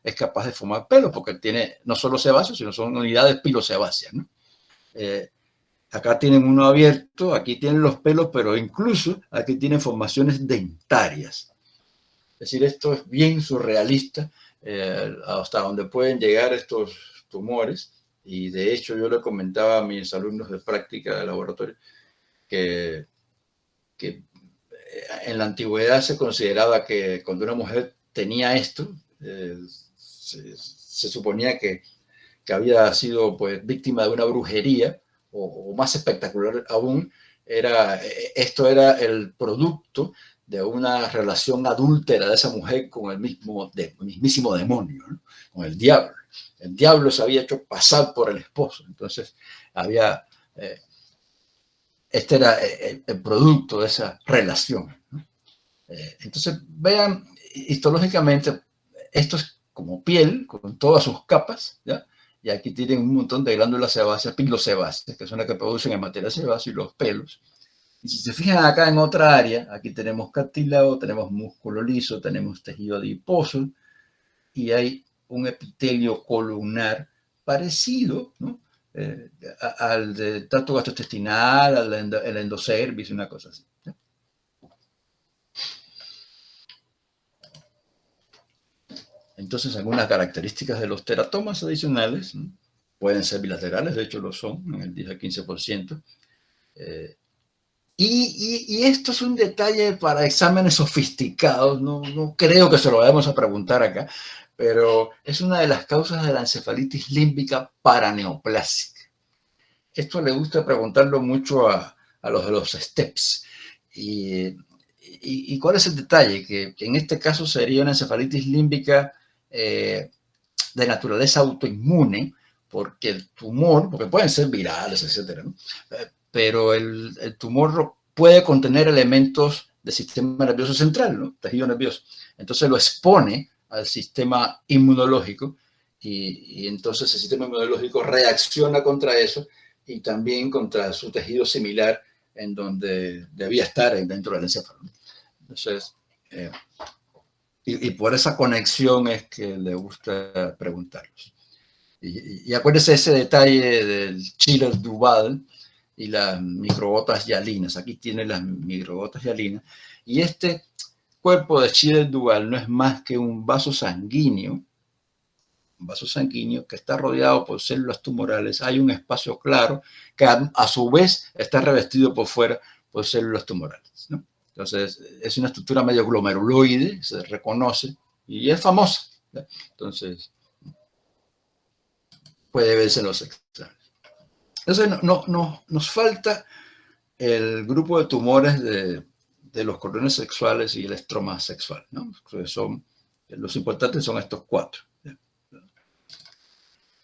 A: es capaz de formar pelos, porque tiene no solo sebáceos, sino son unidades pilosebáceas, ¿no? Acá tienen uno abierto, aquí tienen los pelos, pero incluso aquí tienen formaciones dentarias. Es decir, esto es bien surrealista, hasta donde pueden llegar estos tumores. Y de hecho yo le comentaba a mis alumnos de práctica de laboratorio que en la antigüedad se consideraba que cuando una mujer tenía esto, se suponía que había sido pues víctima de una brujería, o más espectacular aún, esto era el producto de una relación adúltera de esa mujer con el mismísimo demonio, ¿no? Con el diablo. El diablo se había hecho pasar por el esposo. Entonces, este era el producto de esa relación, ¿no? Entonces, vean, histológicamente, esto es como piel, con todas sus capas, ¿ya? Y aquí tienen un montón de glándulas sebáceas, pilosebáceas, que son las que producen el material sebáceo y los pelos. Y si se fijan acá en otra área, aquí tenemos cartílago, tenemos músculo liso, tenemos tejido adiposo, y hay un epitelio columnar parecido, ¿no? Al de tracto gastrointestinal, al endocervix, una cosa así, ¿no? Entonces, algunas características de los teratomas adicionales, ¿no? Pueden ser bilaterales, de hecho lo son, en el 10 a 15%. Y esto es un detalle para exámenes sofisticados, no creo que se lo vayamos a preguntar acá, pero es una de las causas de la encefalitis límbica paraneoplásica. Esto le gusta preguntarlo mucho a los de los STEPS. ¿Y cuál es el detalle? Que en este caso sería una encefalitis límbica de naturaleza autoinmune, porque el tumor, porque pueden ser virales, etcétera, ¿no? Pero el tumor puede contener elementos del sistema nervioso central, ¿no? Tejido nervioso. Entonces lo expone al sistema inmunológico y entonces el sistema inmunológico reacciona contra eso y también contra su tejido similar en donde debía estar dentro del encéfalo. Entonces, y por esa conexión es que le gusta preguntarlos. Y acuérdese ese detalle del Chiller-Duval y las microgotas hialinas. Aquí tiene las microgotas hialinas. Y este cuerpo de Chiller-Duval no es más que un vaso sanguíneo que está rodeado por células tumorales. Hay un espacio claro que a su vez está revestido por fuera por células tumorales, ¿no? Entonces, es una estructura medio glomeruloide, se reconoce, y es famosa, ¿no? Entonces, puede verse en los exámenes. Entonces, nos falta el grupo de tumores de los cordones sexuales y el estroma sexual, ¿no? Los importantes son estos 4.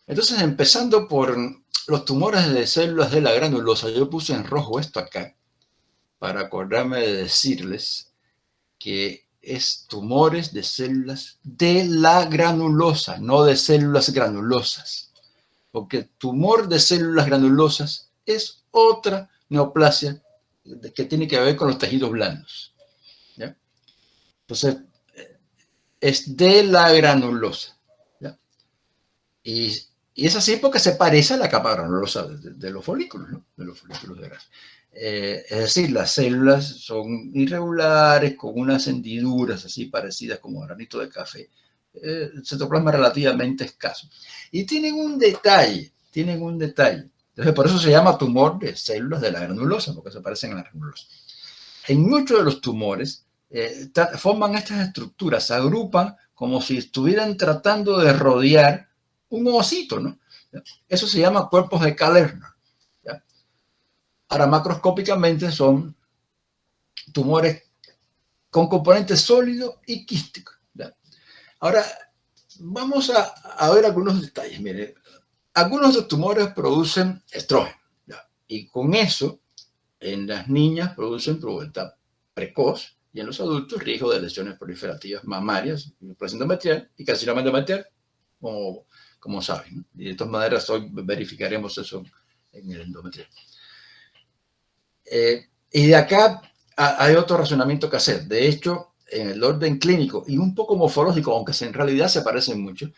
A: Entonces, empezando por los tumores de células de la granulosa, yo puse en rojo esto acá, para acordarme de decirles que es tumores de células de la granulosa, no de células granulosas. Porque tumor de células granulosas es otra neoplasia que tiene que ver con los tejidos blandos, ¿ya? Entonces, es de la granulosa, ¿ya? Y es así porque se parece a la capa granulosa de los folículos, ¿no? De los folículos de grasa. Es decir, las células son irregulares, con unas hendiduras así parecidas como granito de café. Citoplasma relativamente escaso. Y tienen un detalle. Entonces, por eso se llama tumor de células de la granulosa, porque se parecen a la granulosa. En muchos de los tumores forman estas estructuras, se agrupan como si estuvieran tratando de rodear un ovocito, ¿no? Eso se llama cuerpos de Kallerner. Ahora, macroscópicamente son tumores con componentes sólidos y quísticos, ¿ya? Ahora, vamos a ver algunos detalles. Mire, algunos de los tumores producen estrógeno, ¿ya? Y con eso, en las niñas producen pubertad precoz y en los adultos riesgo de lesiones proliferativas mamarias, placenta endometrial y carcinoma endometrial, como saben, ¿no? Y de todas maneras hoy verificaremos eso en el endometrial. Y de acá hay otro razonamiento que hacer. De hecho, en el orden clínico y un poco morfológico, aunque en realidad se parecen mucho,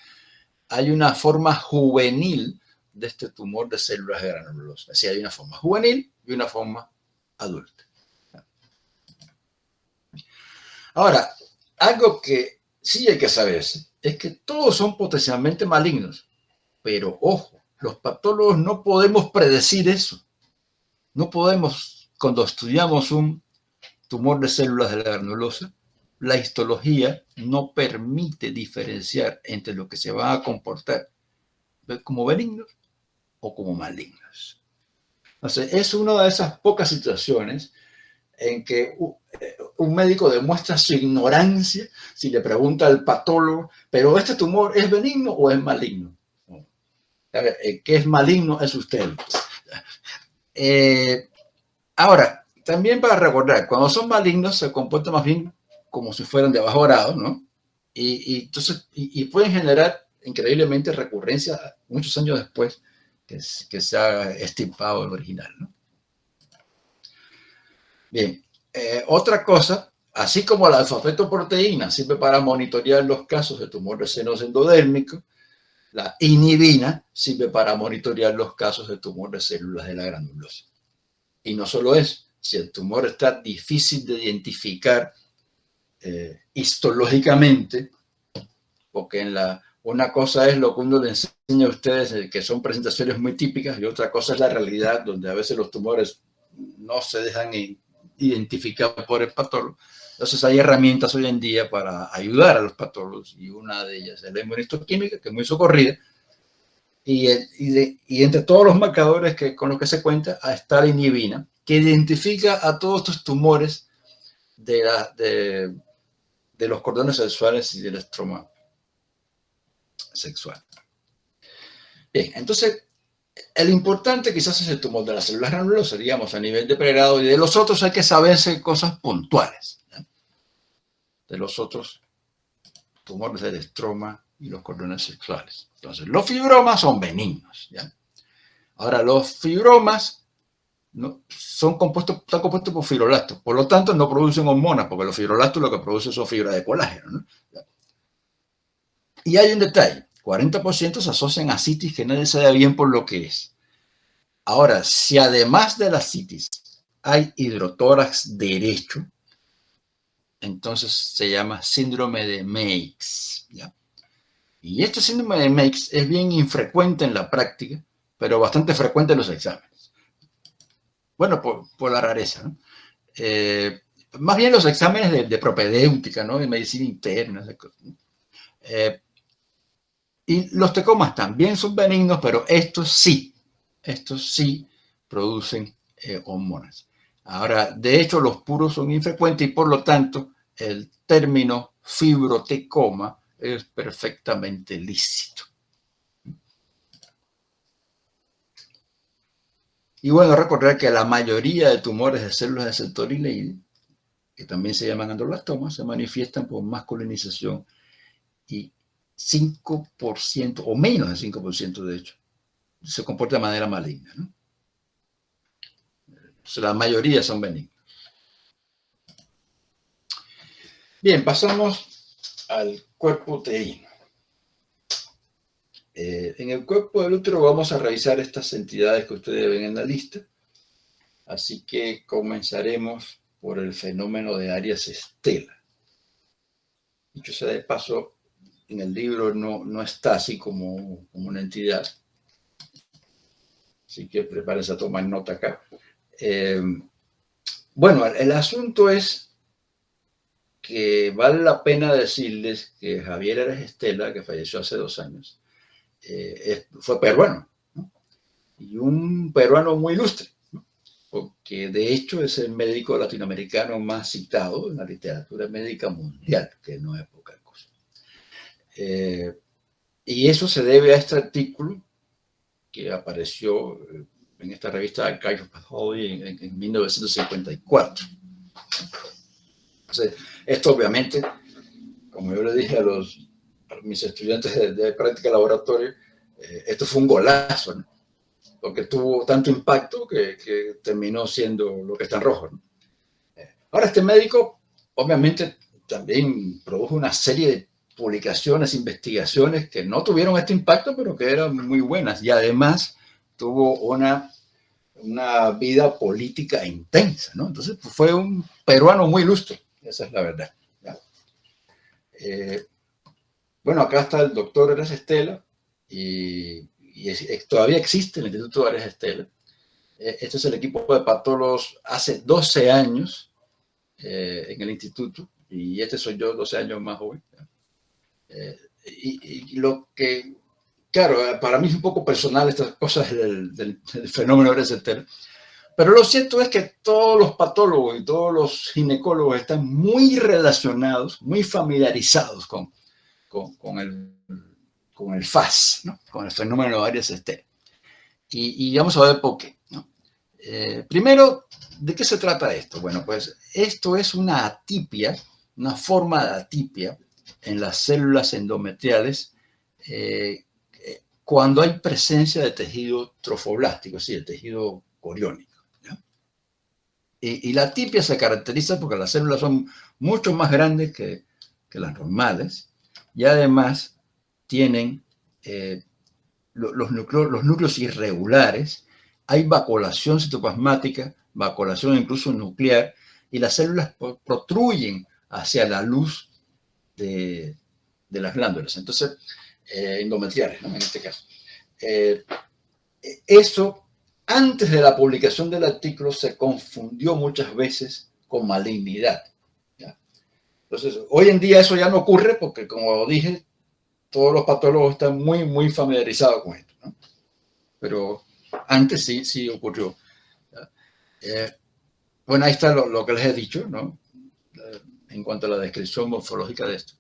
A: hay una forma juvenil de este tumor de células de granulosa. Es decir, hay una forma juvenil y una forma adulta. Ahora, algo que sí hay que saber es que todos son potencialmente malignos, pero ojo, los patólogos no podemos predecir eso. No podemos, cuando estudiamos un tumor de células de la granulosa, la histología no permite diferenciar entre lo que se va a comportar como benignos o como malignos. Entonces, es una de esas pocas situaciones en que un médico demuestra su ignorancia si le pregunta al patólogo, pero ¿este tumor es benigno o es maligno? ¿Qué es maligno? Es usted. Ahora, también para recordar, cuando son malignos se comportan más bien como si fueran de bajo grado, ¿no? Entonces, pueden generar increíblemente recurrencia muchos años después que se ha extirpado el original, ¿no? Bien, otra cosa, así como la alfa-fetoproteína sirve para monitorear los casos de tumor de seno endodérmico, la inhibina sirve para monitorear los casos de tumor de células de la granulosa. Y no solo eso, si el tumor está difícil de identificar histológicamente, porque una cosa es lo que uno le enseña a ustedes, que son presentaciones muy típicas, y otra cosa es la realidad, donde a veces los tumores no se dejan identificar por el patólogo. Entonces hay herramientas hoy en día para ayudar a los patólogos, y una de ellas es la inmunistoquímica, que es muy socorrida, y entre todos los marcadores con los que se cuenta está la inhibina, que identifica a todos estos tumores de los cordones sexuales y del estroma sexual. Bien, entonces, el importante quizás es el tumor de las células granulosas, digamos, a nivel de pregrado, y de los otros hay que saberse cosas puntuales, ¿ya? De los otros tumores del estroma y los cordones sexuales. Entonces, los fibromas son benignos, ¿ya? Ahora, los fibromas están compuestos por fibroblastos, por lo tanto no producen hormonas, porque los fibroblastos lo que producen son fibras de colágeno, ¿no? Y hay un detalle, 40% se asocian a citis que nadie sabe bien por lo que es. Ahora, si además de la citis hay hidrotórax derecho, entonces se llama síndrome de Meigs, ¿ya? Y este síndrome de Meigs es bien infrecuente en la práctica, pero bastante frecuente en los exámenes. Bueno, por la rareza, ¿no? Más bien los exámenes de propedéutica, ¿no? De medicina interna, ¿no? Y los tecomas también son benignos, pero estos sí producen hormonas. Ahora, de hecho, los puros son infrecuentes y por lo tanto el término fibrotecoma es perfectamente lícito. Y bueno, recordar que la mayoría de tumores de células de sector ileide, que también se llaman androblastomas, se manifiestan por masculinización, y 5% o menos de 5% de hecho se comporta de manera maligna, ¿no? O sea, la mayoría son benignos. Bien, pasamos al cuerpo uterino. En el cuerpo del útero vamos a revisar estas entidades que ustedes ven en la lista. Así que comenzaremos por el fenómeno de Arias Stella. Dicho sea de paso, en el libro no está así como una entidad. Así que prepárense a tomar nota acá. Bueno, el asunto es que vale la pena decirles que Javier Arias Stella, que falleció hace 2 años, fue peruano, ¿no? Y un peruano muy ilustre, ¿no? Porque de hecho es el médico latinoamericano más citado en la literatura médica mundial, que no es poca cosa. Y eso se debe a este artículo que apareció en esta revista Archive of Pathology en 1954. Entonces, esto obviamente, como yo le dije a mis estudiantes de práctica de laboratorio, esto fue un golazo, ¿no? Porque tuvo tanto impacto que terminó siendo lo que está en rojo, ¿no? Ahora, este médico obviamente también produjo una serie de publicaciones, investigaciones que no tuvieron este impacto, pero que eran muy buenas, y además tuvo una vida política intensa, ¿no? Entonces fue un peruano muy ilustre, esa es la verdad, ¿ya? Bueno, acá está el doctor Arias Stella, y todavía existe el Instituto Arias Stella. Este es el equipo de patólogos hace 12 años en el instituto, y este soy yo 12 años más joven. Y lo que, claro, para mí es un poco personal estas cosas del fenómeno Arias Stella, pero lo cierto es que todos los patólogos y todos los ginecólogos están muy relacionados, muy familiarizados con el FAS, ¿no? Con el fenómeno de Arias Stella. Y vamos a ver por qué, ¿no? Primero, ¿de qué se trata esto? Bueno, pues esto es una atipia, una forma de atipia en las células endometriales cuando hay presencia de tejido trofoblástico, es decir, de tejido coriónico, ¿ya? Y la atipia se caracteriza porque las células son mucho más grandes que las normales, y además tienen los núcleos irregulares, hay vacuolación citoplasmática, vacuolación incluso nuclear, y las células protruyen hacia la luz de de las glándulas. Entonces, endometriales, ¿no? En este caso. Eso, antes de la publicación del artículo, se confundió muchas veces con malignidad. ¿Ya? Entonces, hoy en día eso ya no ocurre porque, como dije, todos los patólogos están muy, muy familiarizados con esto, ¿no? Pero antes sí, sí ocurrió. Bueno, ahí está lo que les he dicho, ¿no? En cuanto a la descripción morfológica de esto.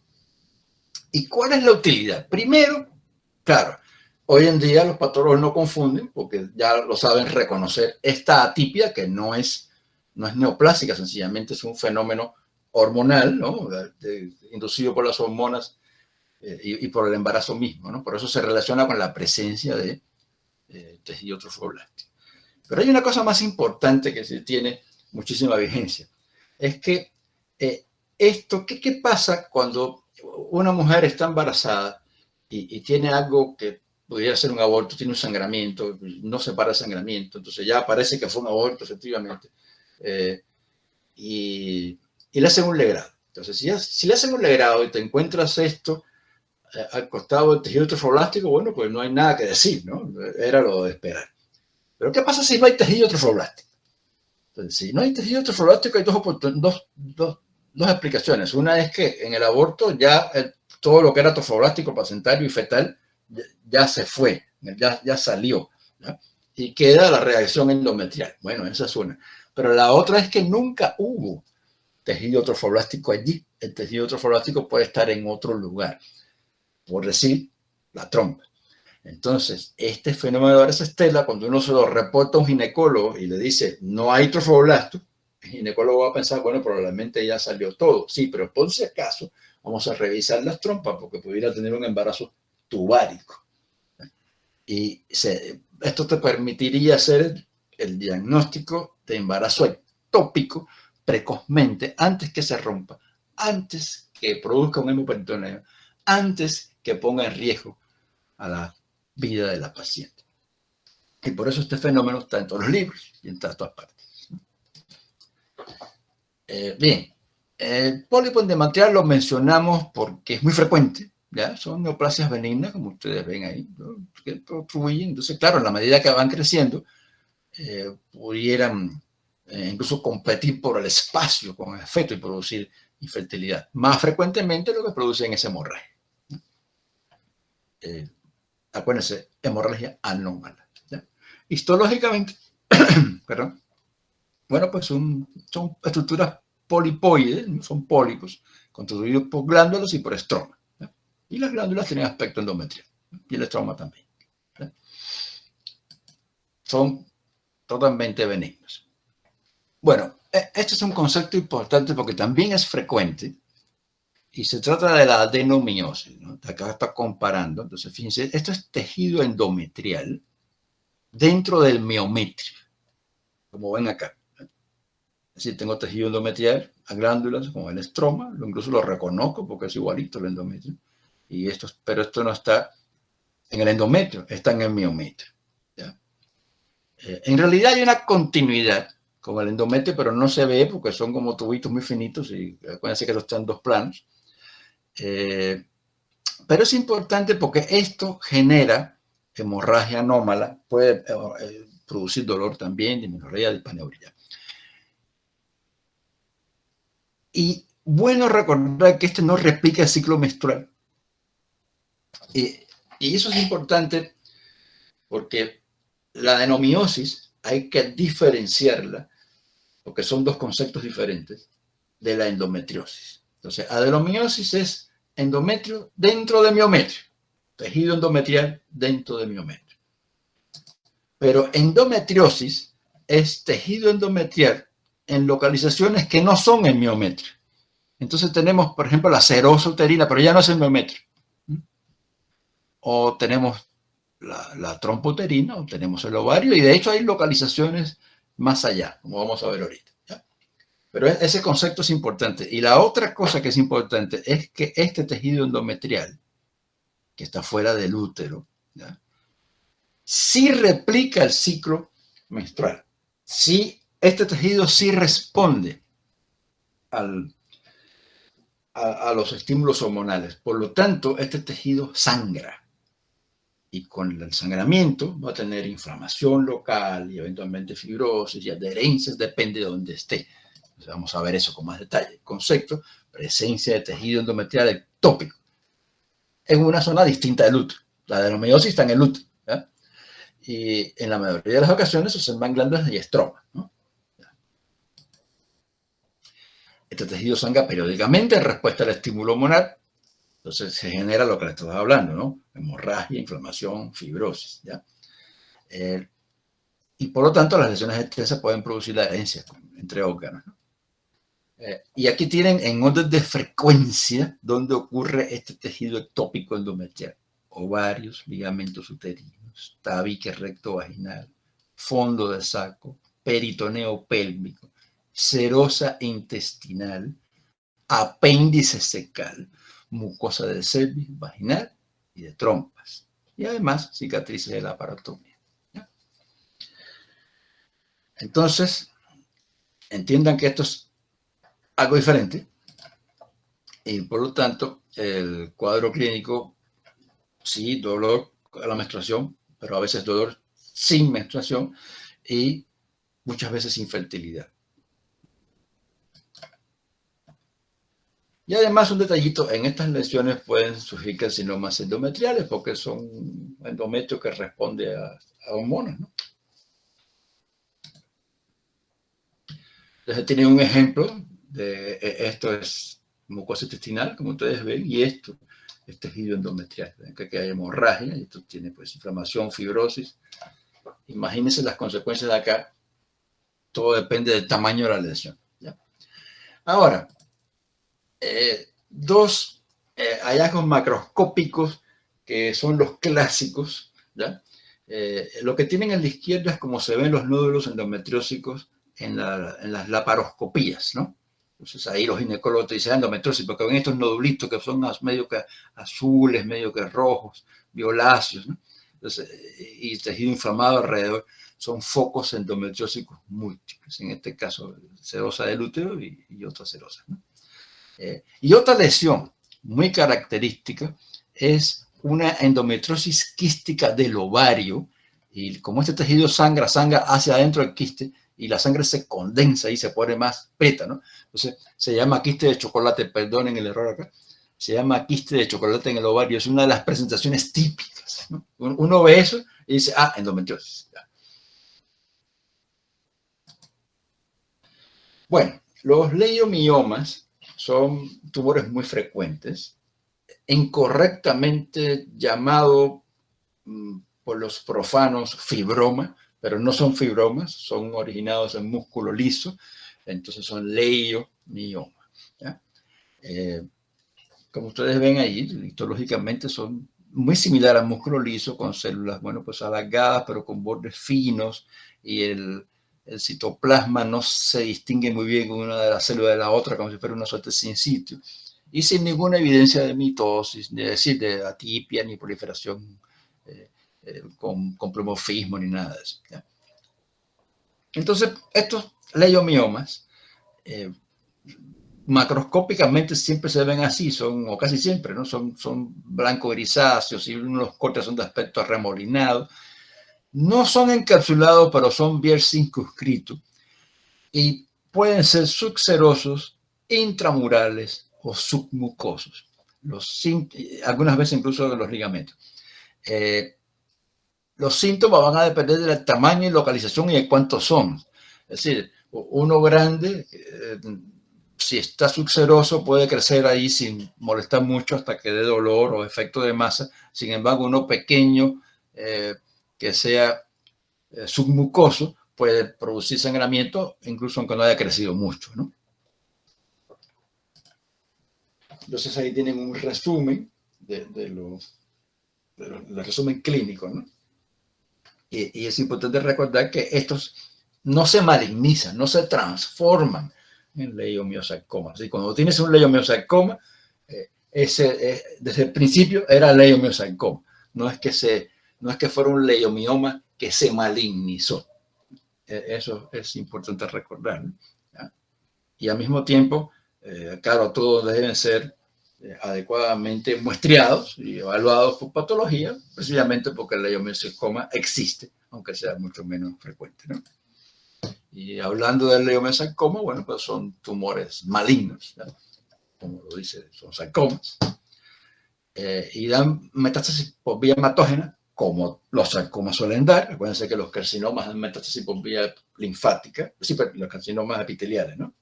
A: ¿Y cuál es la utilidad? Primero, claro, hoy en día los patólogos no confunden porque ya lo saben reconocer esta atipia que no es neoplásica, sencillamente es un fenómeno hormonal, ¿no? Inducido por las hormonas y por el embarazo mismo, ¿no? Por eso se relaciona con la presencia de tejido trofoblástico. Pero hay una cosa más importante que tiene muchísima vigencia. Es que ¿qué pasa cuando una mujer está embarazada y tiene algo que podría ser un aborto, tiene un sangramiento, no se para el sangramiento, entonces ya parece que fue un aborto, efectivamente, y le hacen un legrado. Entonces, si le hacen un legrado y te encuentras esto al costado del tejido trofoblástico, bueno, pues no hay nada que decir, ¿no? Era lo de esperar. Pero ¿qué pasa si no hay tejido trofoblástico? Entonces, si no hay tejido trofoblástico, hay dos explicaciones. Una es que en el aborto ya todo lo que era trofoblástico, placentario y fetal ya se fue, ya salió, ¿no? Y queda la reacción endometrial. Bueno, esa es una. Pero la otra es que nunca hubo tejido trofoblástico allí. El tejido trofoblástico puede estar en otro lugar, por decir, la trompa. Entonces, este fenómeno de varicela, cuando uno se lo reporta a un ginecólogo y le dice, no hay trofoblasto, el ginecólogo va a pensar, bueno, probablemente ya salió todo. Sí, pero por si acaso, vamos a revisar las trompas porque pudiera tener un embarazo tubárico. Y esto te permitiría hacer el diagnóstico de embarazo ectópico precozmente, antes que se rompa, antes que produzca un hemoperitoneo, antes que ponga en riesgo a la vida de la paciente. Y por eso este fenómeno está en todos los libros y en todas partes. Bien, el pólipo endometrial lo mencionamos porque es muy frecuente, ¿ya? Son neoplasias benignas, como ustedes ven ahí, ¿no? Que obstruyen. Entonces, claro, en la medida que van creciendo, pudieran incluso competir por el espacio con el feto y producir infertilidad. Más frecuentemente lo que producen es hemorragia. Acuérdense, hemorragia anómala. ¿Ya? Histológicamente, perdón, bueno, pues son estructuras polipoides, son pólipos, constituidos por glándulas y por estroma. ¿Ya? Y las glándulas tienen aspecto endometrial, y el estroma también. ¿Ya? Son totalmente benignos. Bueno, este es un concepto importante porque también es frecuente y se trata de la adenomiosis, ¿no? Acá está comparando. Entonces, fíjense, esto es tejido endometrial dentro del miometrio, como ven acá. Es decir, tengo tejido endometrial a glándulas como el estroma, incluso lo reconozco porque es igualito al endometrio, pero esto no está en el endometrio, está en el miometrio. ¿Ya? En realidad hay una continuidad con el endometrio, pero no se ve porque son como tubitos muy finitos y acuérdense que esto está en dos planos. Pero es importante porque esto genera hemorragia anómala, puede producir dolor también, disminuir dispaneuria. Y bueno recordar que este no replica el ciclo menstrual. Y eso es importante porque la adenomiosis hay que diferenciarla, porque son dos conceptos diferentes, de la endometriosis. Entonces, adenomiosis es endometrio dentro de miometrio, tejido endometrial dentro de miometrio. Pero endometriosis es tejido endometrial en localizaciones que no son en miometrio. Entonces tenemos, por ejemplo, la serosa uterina, pero ya no es el miometrio. O tenemos la trompa uterina, o tenemos el ovario, y de hecho hay localizaciones más allá, como vamos a ver ahorita. ¿Ya? Pero ese concepto es importante. Y la otra cosa que es importante es que este tejido endometrial, que está fuera del útero, ¿ya? Sí replica el ciclo menstrual. Sí, este tejido sí responde a los estímulos hormonales. Por lo tanto, este tejido sangra. Y con el sangramiento va a tener inflamación local y eventualmente fibrosis y adherencias, depende de dónde esté. Entonces vamos a ver eso con más detalle. Concepto: presencia de tejido endometrial ectópico en una zona distinta del útero. La adenomiosis está en el útero, ¿ya? Y en la mayoría de las ocasiones se observan glándulas y estroma, ¿no? Este tejido sangra periódicamente en respuesta al estímulo hormonal. Entonces se genera lo que le estaba hablando, ¿no? Hemorragia, inflamación, fibrosis, ¿ya? Y por lo tanto las lesiones extensas pueden producir la adherencia entre órganos, ¿no? Y aquí tienen en orden de frecuencia donde ocurre este tejido ectópico endometrial: ovarios, ligamentos uterinos, tabique recto vaginal, fondo de saco, peritoneo pélvico, serosa intestinal, apéndice cecal, mucosa del cervix, vaginal y de trompas. Y además cicatrices de la parotomía. Entonces, entiendan que esto es algo diferente y por lo tanto el cuadro clínico, sí, dolor a la menstruación, pero a veces dolor sin menstruación y muchas veces infertilidad. Y además un detallito: en estas lesiones pueden surgir carcinomas endometriales porque son endometrio que responde a hormonas, ¿no? Entonces tienen un ejemplo de esto es mucosa intestinal, como ustedes ven, y esto es tejido endometrial, que hay hemorragia, y esto tiene pues inflamación, fibrosis. Imagínense las consecuencias de acá. Todo depende del tamaño de la lesión, ¿ya? Ahora, dos hallazgos macroscópicos que son los clásicos, ¿ya? Lo que tienen a la izquierda es como se ven los nódulos endometriósicos en las laparoscopías, ¿no? Entonces ahí los ginecólogos te dicen endometriosis porque ven estos nodulitos que son medio que azules, medio que rojos, violáceos, ¿no? Entonces, y tejido inflamado alrededor. Son focos endometriósicos múltiples, en este caso serosa del útero y otra serosa, ¿no? Y otra lesión muy característica es una endometriosis quística del ovario, y como este tejido sangra hacia adentro del quiste y la sangre se condensa y se pone más preta, ¿no? Entonces se llama quiste de chocolate, perdonen el error acá, se llama quiste de chocolate en el ovario, es una de las presentaciones típicas, ¿no? Uno ve eso y dice, ah, endometriosis. Bueno, los leiomiomas son tumores muy frecuentes, incorrectamente llamado por los profanos fibroma, pero no son fibromas, son originados en músculo liso, entonces son leiomiomas. Como ustedes ven ahí, histológicamente son muy similares al músculo liso, con células, bueno, pues alargadas, pero con bordes finos, y el citoplasma no se distingue muy bien con una de las células de la otra, como si fuera una suerte sin sitio, y sin ninguna evidencia de mitosis, es decir, de atipia, ni proliferación con plomorfismo, ni nada de eso, ¿ya? Entonces, estos leiomiomas, macroscópicamente siempre se ven así, o casi siempre, ¿no? Son blanco-grisáceos, y unos cortes son de aspecto arremolinado. No son encapsulados, pero son bien circunscritos. Y pueden ser subserosos, intramurales o submucosos. Algunas veces incluso de los ligamentos. Los síntomas van a depender del tamaño y localización y de cuántos son. Es decir, uno grande, si está subseroso, puede crecer ahí sin molestar mucho hasta que dé dolor o efecto de masa. Sin embargo, uno pequeño que sea submucoso puede producir sangramiento, incluso aunque no haya crecido mucho, ¿no? Entonces ahí tienen un resumen del resumen clínico, ¿no? Y es importante recordar que estos no se malignizan, no se transforman en leiomiosarcoma. Así, cuando tienes un leiomiosarcoma, desde el principio era leiomiosarcoma. No es que fuera un leiomioma que se malignizó. Eso es importante recordar, ¿no? Y al mismo tiempo, Claro, todos deben ser adecuadamente muestreados y evaluados por patología, precisamente porque el leiomyosarcoma existe, aunque sea mucho menos frecuente, ¿no? Y hablando del leiomyosarcoma, bueno, pues son tumores malignos, ¿no? Como lo dice, son sarcomas, y dan metástasis por vía hematógena, como los sarcomas suelen dar. Acuérdense que los carcinomas dan metástasis por vía linfática, sí, pero los carcinomas epiteliales, ¿no?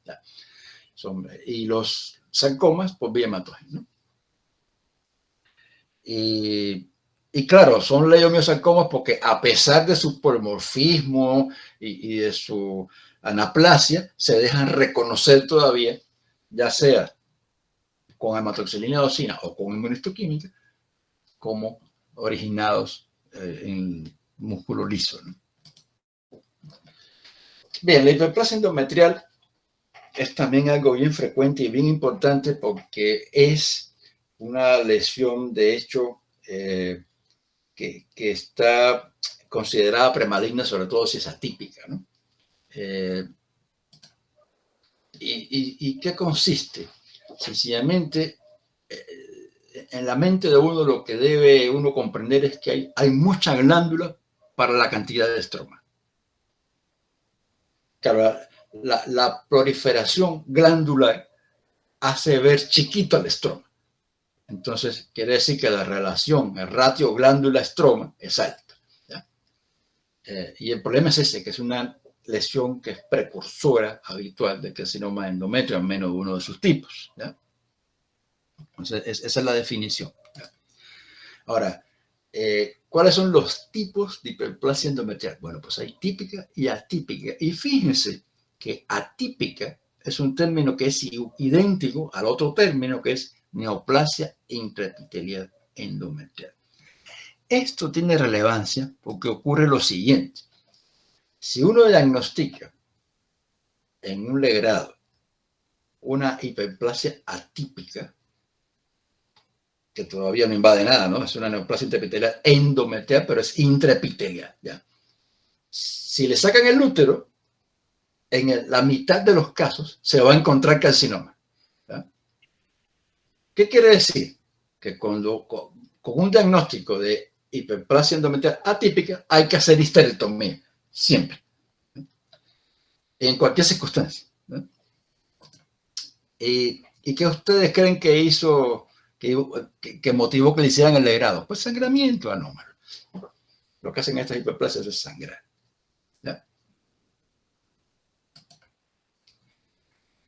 A: Y los sarcomas por vía hematógena, ¿no? Y claro, son leiomyosarcomas porque a pesar de su polimorfismo y de su anaplasia, se dejan reconocer todavía, ya sea con hematoxilina eosina o con inmunistoquímica, como originados en músculo liso, ¿no? Bien, la hiperplasia endometrial es también algo bien frecuente y bien importante porque es una lesión, de hecho, que está considerada premaligna, sobre todo si es atípica, ¿no? ¿Y qué consiste? Sencillamente, en la mente de uno lo que debe uno comprender es que hay mucha glándula para la cantidad de estroma. Claro, la proliferación glandular hace ver chiquito el estroma. Entonces, quiere decir que la relación, el ratio glándula-estroma es alta. Y el problema es ese, que es una lesión que es precursora habitual del carcinoma de endometrio, al menos de uno de sus tipos, ¿ya? Entonces, esa es la definición, ¿ya? Ahora, ¿cuáles son los tipos de hiperplasia endometrial? Bueno, pues hay típica y atípica. Y fíjense que atípica es un término que es idéntico al otro término que es neoplasia intraepitelial endometrial. Esto tiene relevancia porque ocurre lo siguiente. Si uno diagnostica en un legrado una hiperplasia atípica, que todavía no invade nada, ¿no? Es una neoplasia intraepitelial endometrial, pero es intraepitelial, ¿ya? Si le sacan el útero, en la mitad de los casos se va a encontrar carcinoma, ¿ya? ¿Qué quiere decir? Que con un diagnóstico de hiperplasia endometrial atípica hay que hacer histerectomía, siempre, ¿no? En cualquier circunstancia, ¿no? ¿Y qué ustedes creen que hizo, que motivó que le hicieran el legrado? Pues sangramiento anómalo. Lo que hacen estas hiperplasias es sangrar, ¿ya?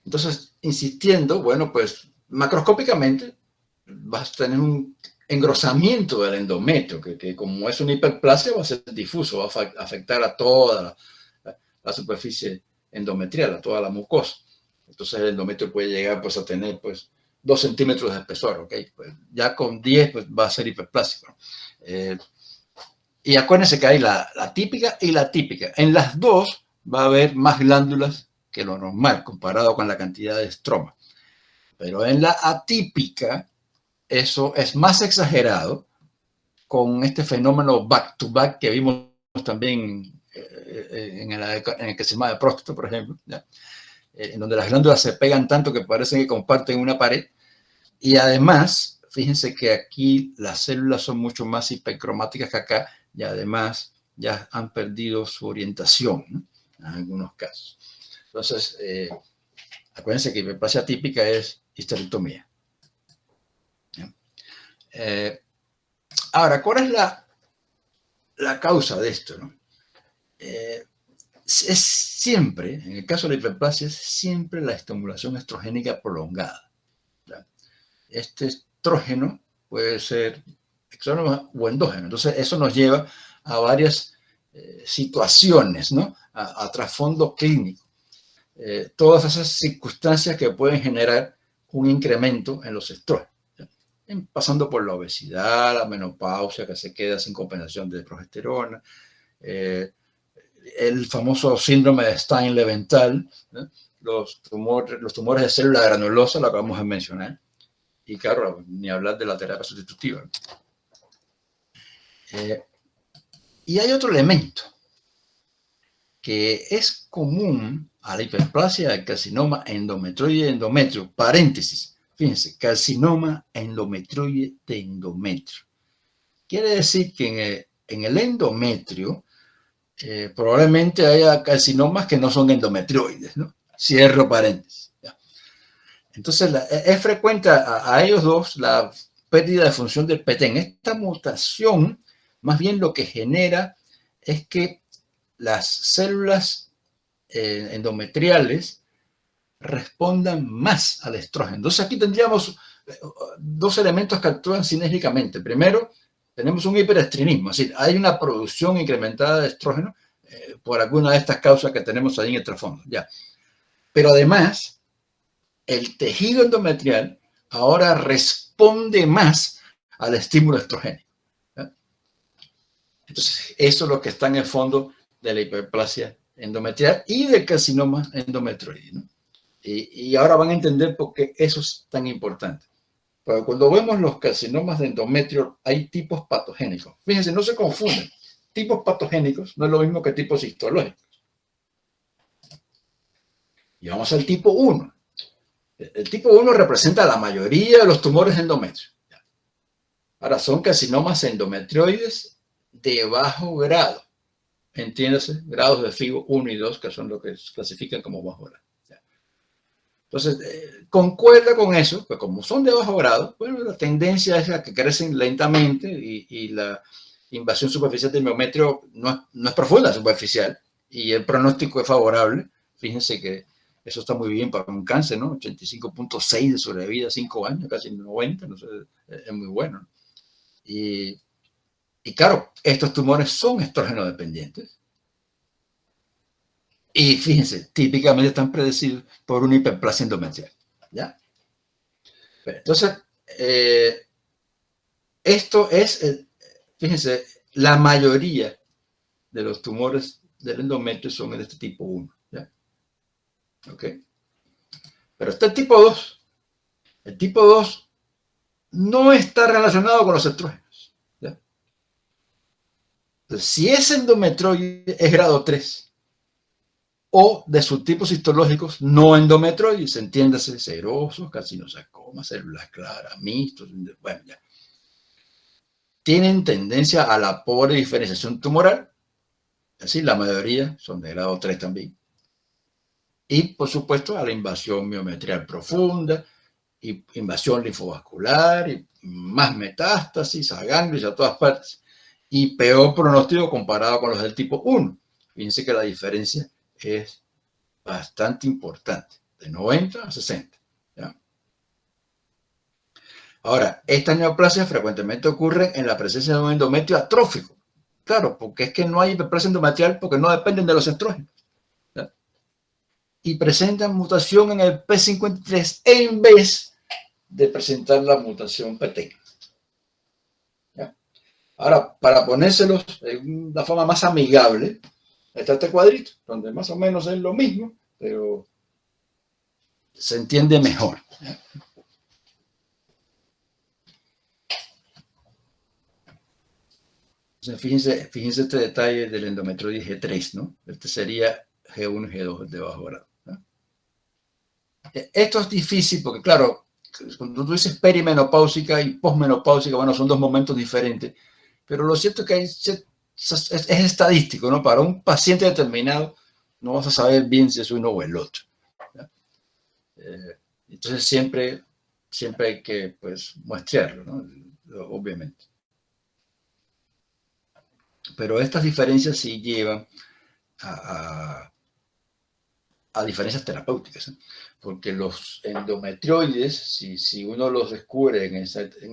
A: Entonces, insistiendo, bueno, pues macroscópicamente vas a tener un engrosamiento del endometrio, que como es una hiperplasia va a ser difuso, va a afectar a toda la superficie endometrial, a toda la mucosa. Entonces el endometrio puede llegar pues, a tener pues, 2 centímetros de espesor, ¿ok? Pues, ya con 10 pues, va a ser hiperplásico. Y acuérdense que hay la típica y la típica. En las dos va a haber más glándulas que lo normal, comparado con la cantidad de estroma. Pero en la atípica, eso es más exagerado con este fenómeno back-to-back que vimos también en el que se llama de próstata, por ejemplo, ¿ya? En donde las glándulas se pegan tanto que parecen que comparten una pared. Y además, fíjense que aquí las células son mucho más hipercromáticas que acá y además ya han perdido su orientación, ¿no? En algunos casos. Entonces, acuérdense que hiperplasia típica es histerectomía. Ahora, ¿cuál es la causa de esto, ¿no? Es siempre, en el caso de la hiperplasia, es siempre la estimulación estrogénica prolongada, ¿ya? Este estrógeno puede ser exógeno o endógeno. Entonces, eso nos lleva a varias situaciones, ¿no? A trasfondo clínico. Todas esas circunstancias que pueden generar un incremento en los estrógenos, pasando por la obesidad, la menopausia que se queda sin compensación de progesterona, el famoso síndrome de Stein-Leventhal, ¿no? Los tumores de célula granulosa, lo acabamos de mencionar, y claro, ni hablar de la terapia sustitutiva. Y hay otro elemento. que es común a la hiperplasia del carcinoma endometrioide de endometrio, paréntesis, fíjense, carcinoma endometrioide de endometrio. Quiere decir que en el endometrio probablemente haya carcinomas que no son endometrioides, ¿no? Cierro paréntesis. ¿Ya? Entonces, es frecuente a ellos dos la pérdida de función del petén. Esta mutación, más bien lo que genera es que las células endometriales respondan más al estrógeno. Entonces, aquí tendríamos dos elementos que actúan sinérgicamente. Primero, tenemos un hiperestrinismo, es decir, hay una producción incrementada de estrógeno por alguna de estas causas que tenemos ahí en el trasfondo. Ya. Pero además, el tejido endometrial ahora responde más al estímulo estrogénico. ¿Ya? Entonces, eso es lo que está en el fondo de la hiperplasia endometrial y del carcinoma endometrioide, ¿no? Y ahora van a entender por qué eso es tan importante. Pero cuando vemos los carcinomas de endometrio, hay tipos patogénicos. Fíjense, no se confunden. Tipos patogénicos no es lo mismo que tipos histológicos. Y vamos al tipo 1. El tipo 1 representa la mayoría de los tumores de endometrio. Ahora, son carcinomas endometrioides de bajo grado. Entiéndase, grados de FIGO 1 y 2, que son lo que se clasifican como bajo grado. Entonces, concuerda con eso, pues como son de bajo grado, bueno, la tendencia es a que crecen lentamente y la invasión superficial del miometrio no es profunda, es superficial, y el pronóstico es favorable. Fíjense que eso está muy bien para un cáncer, ¿no? 85.6 de sobrevida, 5 años, casi 90, no sé, es muy bueno. Y claro, estos tumores son estrógeno dependientes. Y fíjense, típicamente están predecidos por una hiperplasia endometrial. ¿Ya? Entonces, esto es, fíjense, la mayoría de los tumores del endometrio son de este tipo 1. ¿Ya? ¿Ok? Pero está el tipo 2. El tipo 2 no está relacionado con los estrógenos. ¿Ya? Entonces, si es endometrioide, es grado 3. O de subtipos histológicos no endometrioides, entiéndase, serosos, carcinosarcomas, células claras, mixtos, bueno, ya. Tienen tendencia a la pobre diferenciación tumoral, así la mayoría son de grado 3 también. Y, por supuesto, a la invasión miometrial profunda, y invasión linfovascular, y más metástasis a ganglios a todas partes. Y peor pronóstico comparado con los del tipo 1. Fíjense que la diferencia es bastante importante, de 90 a 60. ¿Ya? Ahora, esta neoplasia frecuentemente ocurre en la presencia de un endometrio atrófico. Claro, porque es que no hay hiperplasia endometrial porque no dependen de los estrógenos. ¿Ya? Y presentan mutación en el P53 en vez de presentar la mutación PT. ¿Ya? Ahora, para ponérselos de una forma más amigable, está este cuadrito, donde más o menos es lo mismo, pero se entiende mejor. ¿Ya? Entonces, fíjense este detalle del endometrioide G3, ¿no? Este sería G1 y G2 de bajo grado. ¿No? Esto es difícil porque, claro, cuando tú dices perimenopáusica y posmenopáusica, bueno, son dos momentos diferentes, pero lo cierto es que es estadístico, ¿no? Para un paciente determinado no vas a saber bien si es uno o el otro. Entonces siempre hay que, pues, muestrearlo, ¿no? Obviamente. Pero estas diferencias sí llevan a diferencias terapéuticas, ¿eh? Porque los endometrioides, si uno los descubre en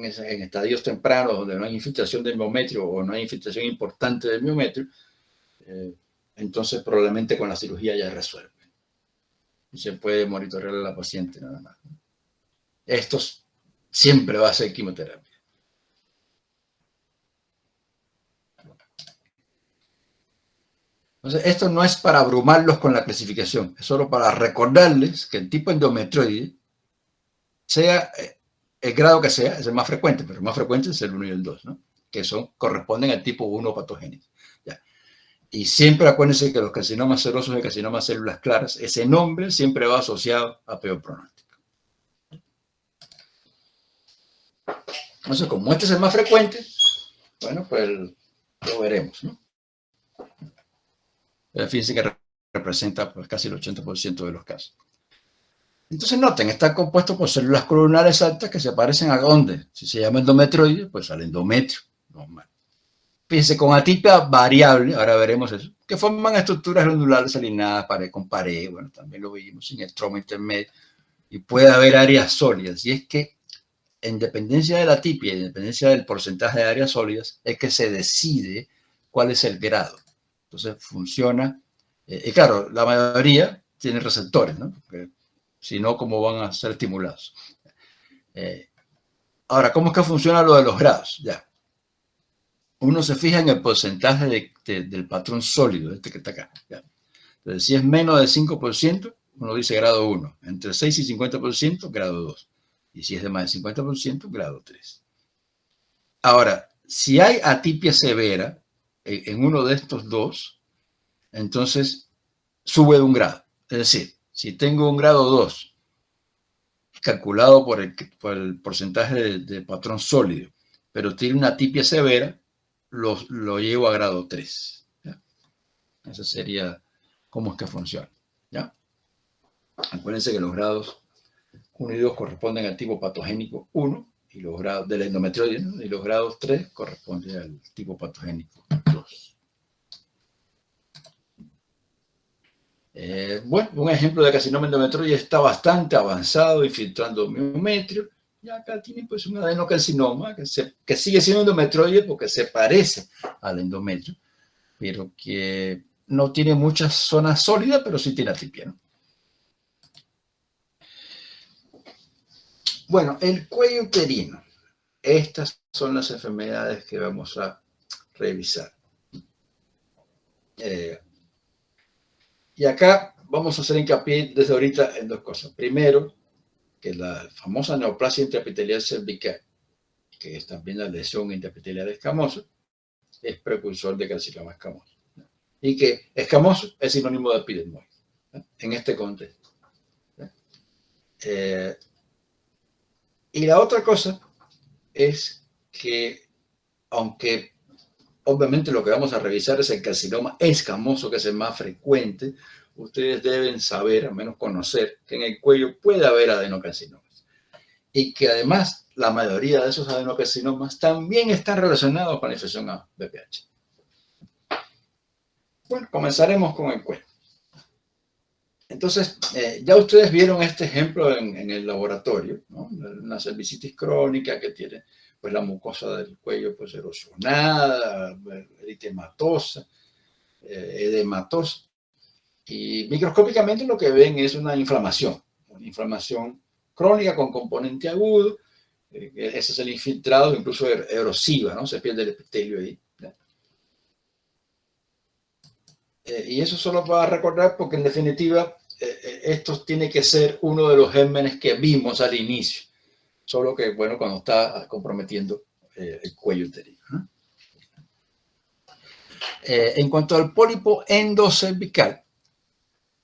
A: estadios tempranos donde no hay infiltración del miometrio o no hay infiltración importante del miometrio, entonces probablemente con la cirugía ya resuelve. Y se puede monitorear a la paciente nada más. Esto siempre va a ser quimioterapia. Entonces, esto no es para abrumarlos con la clasificación, es solo para recordarles que el tipo endometrioide, sea el grado que sea, es el más frecuente, pero el más frecuente es el 1 y el 2, ¿no? Que corresponden al tipo 1 patogénico. ¿Ya? Y siempre acuérdense que los carcinomas serosos y carcinomas de células claras, ese nombre siempre va asociado a peor pronóstico. Entonces, como este es el más frecuente, bueno, pues lo veremos, ¿no? Fíjense que representa pues, casi el 80% de los casos. Entonces noten, está compuesto por células columnares altas que se parecen a dónde. Si se llama endometrioide, pues al endometrio normal. Fíjense, con atipia variable, ahora veremos eso, que forman estructuras glandulares alineadas pared con pared, bueno, también lo vimos sin estroma intermedio, y puede haber áreas sólidas. Y es que, en dependencia de la atipia, en dependencia del porcentaje de áreas sólidas, es que se decide cuál es el grado. Entonces funciona, y claro, la mayoría tiene receptores, ¿no? Porque si no, ¿cómo van a ser estimulados? Ahora, ¿cómo es que funciona lo de los grados? Ya. Uno se fija en el porcentaje del patrón sólido, este que está acá. ¿Ya? Entonces, si es menos del 5%, uno dice grado 1. Entre 6 y 50%, grado 2. Y si es de más del 50%, grado 3. Ahora, si hay atipia severa en uno de estos dos, entonces sube de un grado. Es decir, si tengo un grado 2 calculado por el porcentaje de patrón sólido, pero tiene una atipia severa, lo llevo a grado 3. ¿Ya? Ese sería cómo es que funciona. ¿Ya? Acuérdense que los grados 1 y 2 corresponden al tipo patogénico 1 y los grados de la endometrioide, ¿no? Y los grados 3 corresponden al tipo patogénico 2. Bueno, un ejemplo de carcinoma endometrioide está bastante avanzado, infiltrando miometrio. Y acá tiene pues un adenocarcinoma que sigue siendo endometrioide porque se parece al endometrio, pero que no tiene muchas zonas sólidas, pero sí tiene atipia, ¿no? Bueno, el cuello uterino. Estas son las enfermedades que vamos a revisar. Y acá vamos a hacer hincapié desde ahorita en dos cosas. Primero, que la famosa neoplasia intraepitelial cervical, que es también la lesión intraepitelial escamosa, es precursor de carcinoma escamoso. Y que escamoso es sinónimo de epidermoide, ¿no? En este contexto. Y la otra cosa es que, aunque obviamente lo que vamos a revisar es el carcinoma escamoso, que es el más frecuente, ustedes deben saber, al menos conocer, que en el cuello puede haber adenocarcinomas. Y que además la mayoría de esos adenocarcinomas también están relacionados con la infección a BPH. Bueno, comenzaremos con el cuello. Entonces, ya ustedes vieron este ejemplo en el laboratorio, ¿no? Una cervicitis crónica que tiene pues, la mucosa del cuello pues, erosionada, eritematosa, edematosa. Y microscópicamente lo que ven es una inflamación crónica con componente agudo. Ese es el infiltrado, incluso erosiva, ¿no? Se pierde el epitelio ahí. Y eso solo para recordar porque en definitiva esto tiene que ser uno de los gérmenes que vimos al inicio, solo que bueno, cuando está comprometiendo el cuello uterino, ¿no? En cuanto al pólipo endocervical,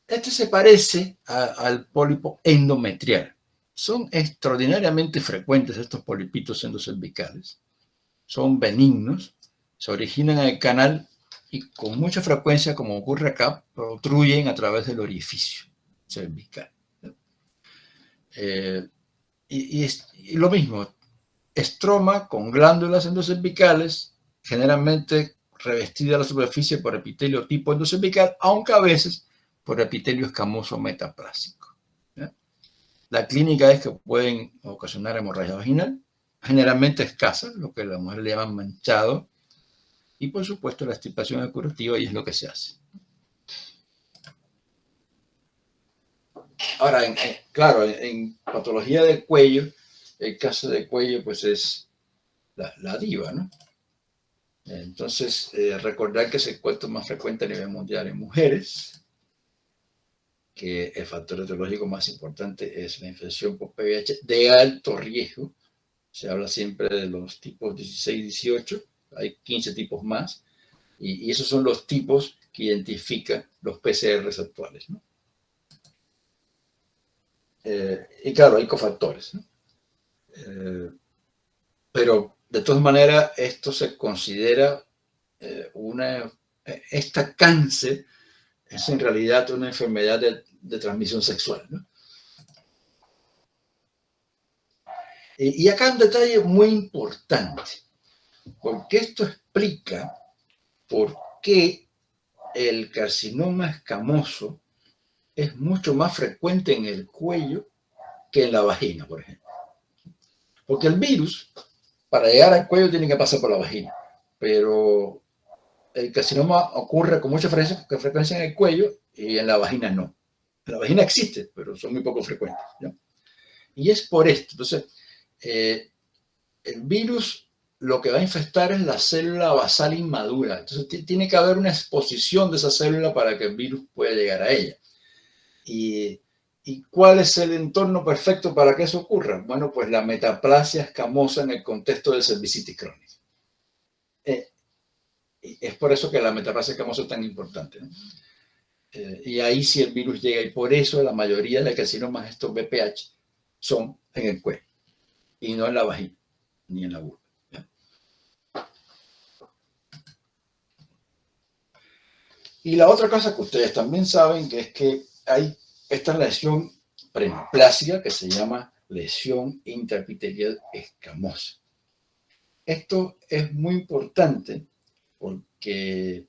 A: este se parece al pólipo endometrial. Son extraordinariamente frecuentes estos polipitos endocervicales. Son benignos, se originan en el canal y con mucha frecuencia, como ocurre acá, protruyen a través del orificio cervical. Y lo mismo, estroma con glándulas endocervicales, generalmente revestida la superficie por epitelio tipo endocervical, aunque a veces por epitelio escamoso metaplásico. ¿Ya? La clínica es que pueden ocasionar hemorragia vaginal, generalmente escasa, lo que las mujeres le llaman manchado, y por supuesto la extirpación es curativa y es lo que se hace. Ahora, claro, en patología del cuello, el caso del cuello pues es la diva, ¿no? Entonces, recordar que es el cuento más frecuente a nivel mundial en mujeres, que el factor etiológico más importante es la infección por PVH de alto riesgo. Se habla siempre de los tipos 16 y 18, hay 15 tipos más, Y esos son los tipos que identifican los PCRs actuales, ¿no? Y claro, hay cofactores, ¿no? Pero de todas maneras, esto se considera esta cáncer es en realidad una enfermedad de transmisión sexual, ¿no? Y acá un detalle muy importante, porque esto explica por qué el carcinoma escamoso es mucho más frecuente en el cuello que en la vagina, por ejemplo. Porque el virus, para llegar al cuello, tiene que pasar por la vagina. Pero el carcinoma ocurre con mucha frecuencia en el cuello y en la vagina no. En la vagina existe, pero son muy poco frecuentes, ¿no? Y es por esto. Entonces, el virus lo que va a infestar es la célula basal inmadura. Entonces, tiene que haber una exposición de esa célula para que el virus pueda llegar a ella. ¿Y cuál es el entorno perfecto para que eso ocurra? Bueno, pues la metaplasia escamosa en el contexto del cervicitis crónica. Es por eso que la metaplasia escamosa es tan importante, ¿no? Y ahí sí el virus llega, y por eso la mayoría de carcinomas, estos BPH, son en el cuello y no en la vagina ni en la vulva. Y la otra cosa que ustedes también saben que es que hay esta lesión preneoplásica que se llama lesión intraepitelial escamosa. Esto es muy importante porque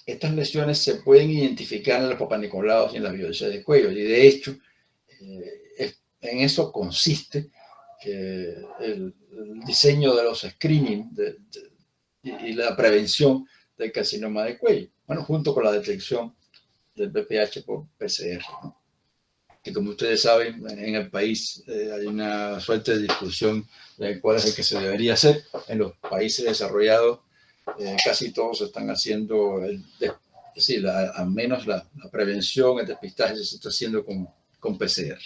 A: estas lesiones se pueden identificar en los papanicolaos y en la biopsia de cuello, y de hecho en eso consiste el diseño de los screening y la prevención del carcinoma de cuello, bueno, junto con la detección del BPH por PCR, ¿no? Que como ustedes saben, en el país hay una suerte de discusión de cuál es el que se debería hacer. En los países desarrollados, casi todos están haciendo, al menos la prevención, el despistaje se está haciendo con PCR.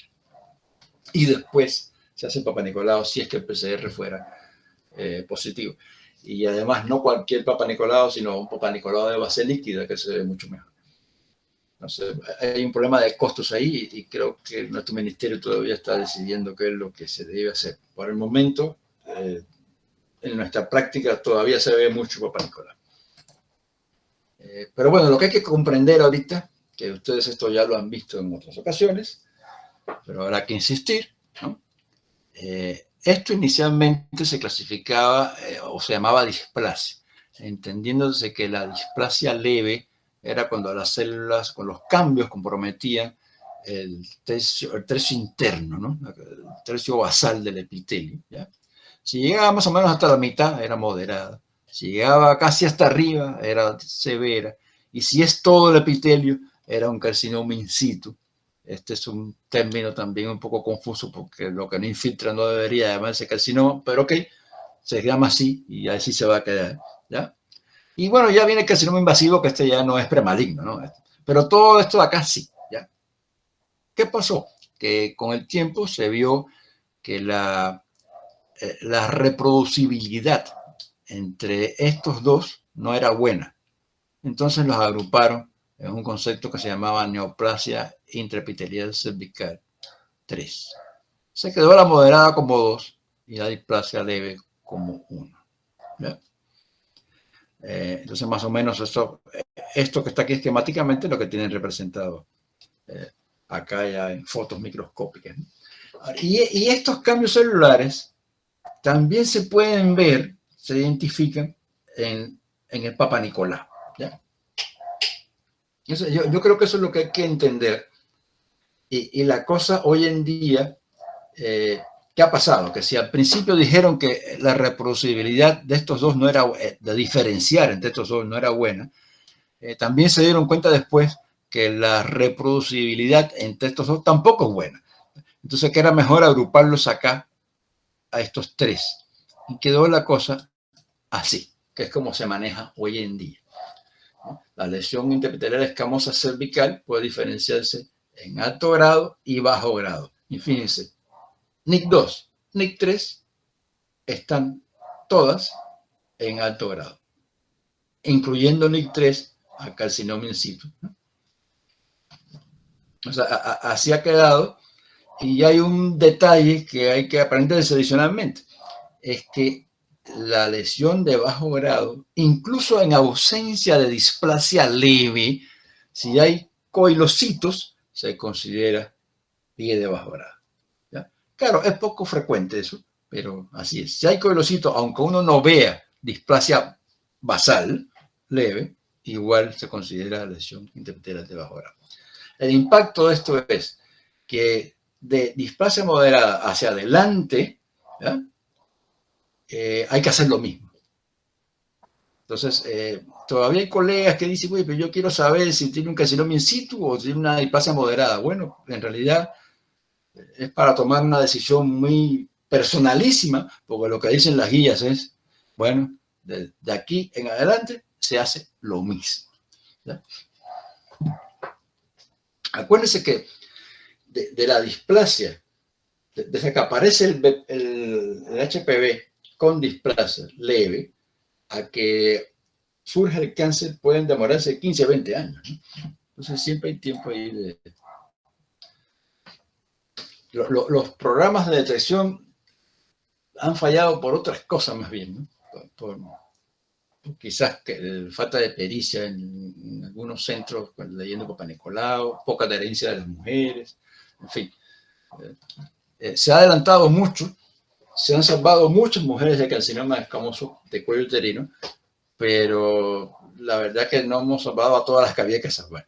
A: Y después se hace Papa Nicolau si es que el PCR fuera positivo. Y además no cualquier Papa Nicolau, sino un Papa Nicolau de base líquida que se ve mucho mejor. Entonces, hay un problema de costos ahí y creo que nuestro ministerio todavía está decidiendo qué es lo que se debe hacer. Por el momento, en nuestra práctica todavía se ve mucho Papa Nicolau. Pero bueno, lo que hay que comprender ahorita, que ustedes esto ya lo han visto en otras ocasiones, pero habrá que insistir, ¿no? Esto inicialmente se clasificaba o se llamaba displasia, entendiéndose que la displasia leve era cuando las células con los cambios comprometían el tercio interno, ¿no? El tercio basal del epitelio, ¿ya? Si llegaba más o menos hasta la mitad, era moderada. Si llegaba casi hasta arriba, era severa. Y si es todo el epitelio, era un carcinoma in situ. Este es un término también un poco confuso porque lo que no infiltra no debería llamarse carcinoma, pero ok, se llama así y así se va a quedar, ¿ya? Y bueno, ya viene el carcinoma invasivo, que este ya no es premaligno, ¿no? Pero todo esto de acá sí, ¿ya? ¿Qué pasó? Que con el tiempo se vio que la reproducibilidad entre estos dos no era buena. Entonces los agruparon en un concepto que se llamaba neoplasia intraepitelial cervical 3. Se quedó la moderada como 2 y la displasia leve como 1. Entonces, más o menos esto que está aquí esquemáticamente es lo que tienen representado acá ya en fotos microscópicas, ¿no? Y estos cambios celulares también se pueden ver, se identifican en el Papa Nicolau, ¿ya? Yo creo que eso es lo que hay que entender. Y la cosa hoy en día, ¿qué ha pasado? Que si al principio dijeron que la reproducibilidad de estos dos no era, de diferenciar entre estos dos no era buena, también se dieron cuenta después que la reproducibilidad entre estos dos tampoco es buena. Entonces, que era mejor agruparlos acá a estos tres. Y quedó la cosa así, que es como se maneja hoy en día, ¿no? La lesión intraepitelial escamosa cervical puede diferenciarse en alto grado y bajo grado. Y fíjense, NIC2, NIC3 están todas en alto grado. incluyendo NIC3 a carcinoma in situ, ¿no? O sea, así ha quedado. Y hay un detalle que hay que aprenderse adicionalmente, es que la lesión de bajo grado, incluso en ausencia de displasia leve, si hay coilocitos, se considera pie de bajo grado, ¿ya? Claro, es poco frecuente eso, pero así es. Si hay coilocitos, aunque uno no vea displasia basal leve, igual se considera lesión interpetral de bajo grado. El impacto de esto es que de displasia moderada hacia adelante, ¿ya? Hay que hacer lo mismo. Entonces, todavía hay colegas que dicen, oye, pero yo quiero saber si tiene un carcinoma in situ o tiene una displasia moderada. Bueno, en realidad es para tomar una decisión muy personalísima, porque lo que dicen las guías es, bueno, de aquí en adelante se hace lo mismo, ¿ya? Acuérdense que de la displasia, desde que aparece el HPV con displasia leve a que surge el cáncer pueden demorarse 15 a 20 años, ¿no? Entonces siempre hay tiempo ahí de... Los programas de detección han fallado por otras cosas más bien, ¿no? Por quizás falta de pericia en algunos centros, leyendo Papa Nicolau, poca adherencia de las mujeres, en fin. Se ha adelantado mucho, se han salvado muchas mujeres de carcinoma escamoso de cuello uterino, pero la verdad es que no hemos salvado a todas las que había que salvar.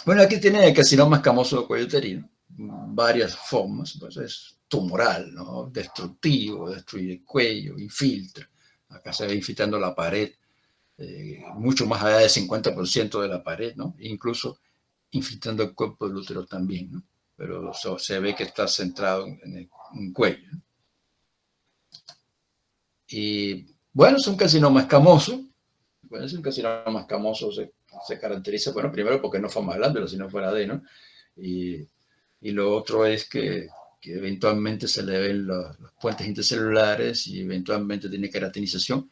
A: Bueno, aquí tiene el carcinoma escamoso de cuello uterino, varias formas, pues es tumoral, ¿no? Destructivo, destruye el cuello, infiltra. Acá se va infiltrando la pared, mucho más allá del 50% de la pared, ¿no? Incluso infiltrando el cuerpo del útero también, ¿no? Pero se ve que está centrado en el cuello, ¿no? Y bueno, es un carcinoma escamoso. Bueno, es un carcinoma escamoso se caracteriza, bueno, primero porque no forma glándula, sino fuera de, ¿no? Y lo otro es que eventualmente se le ven los puentes intercelulares y eventualmente tiene queratinización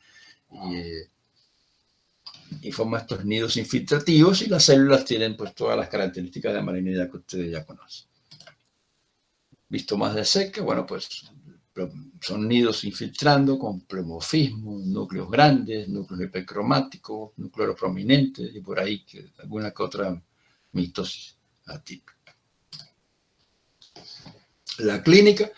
A: y forma estos nidos infiltrativos y las células tienen pues todas las características de malignidad que ustedes ya conocen. Visto más de cerca, bueno, pues son nidos infiltrando con pleomorfismo, núcleos grandes, núcleos hipercromáticos, núcleos prominentes y por ahí alguna que otra mitosis atípica. La clínica,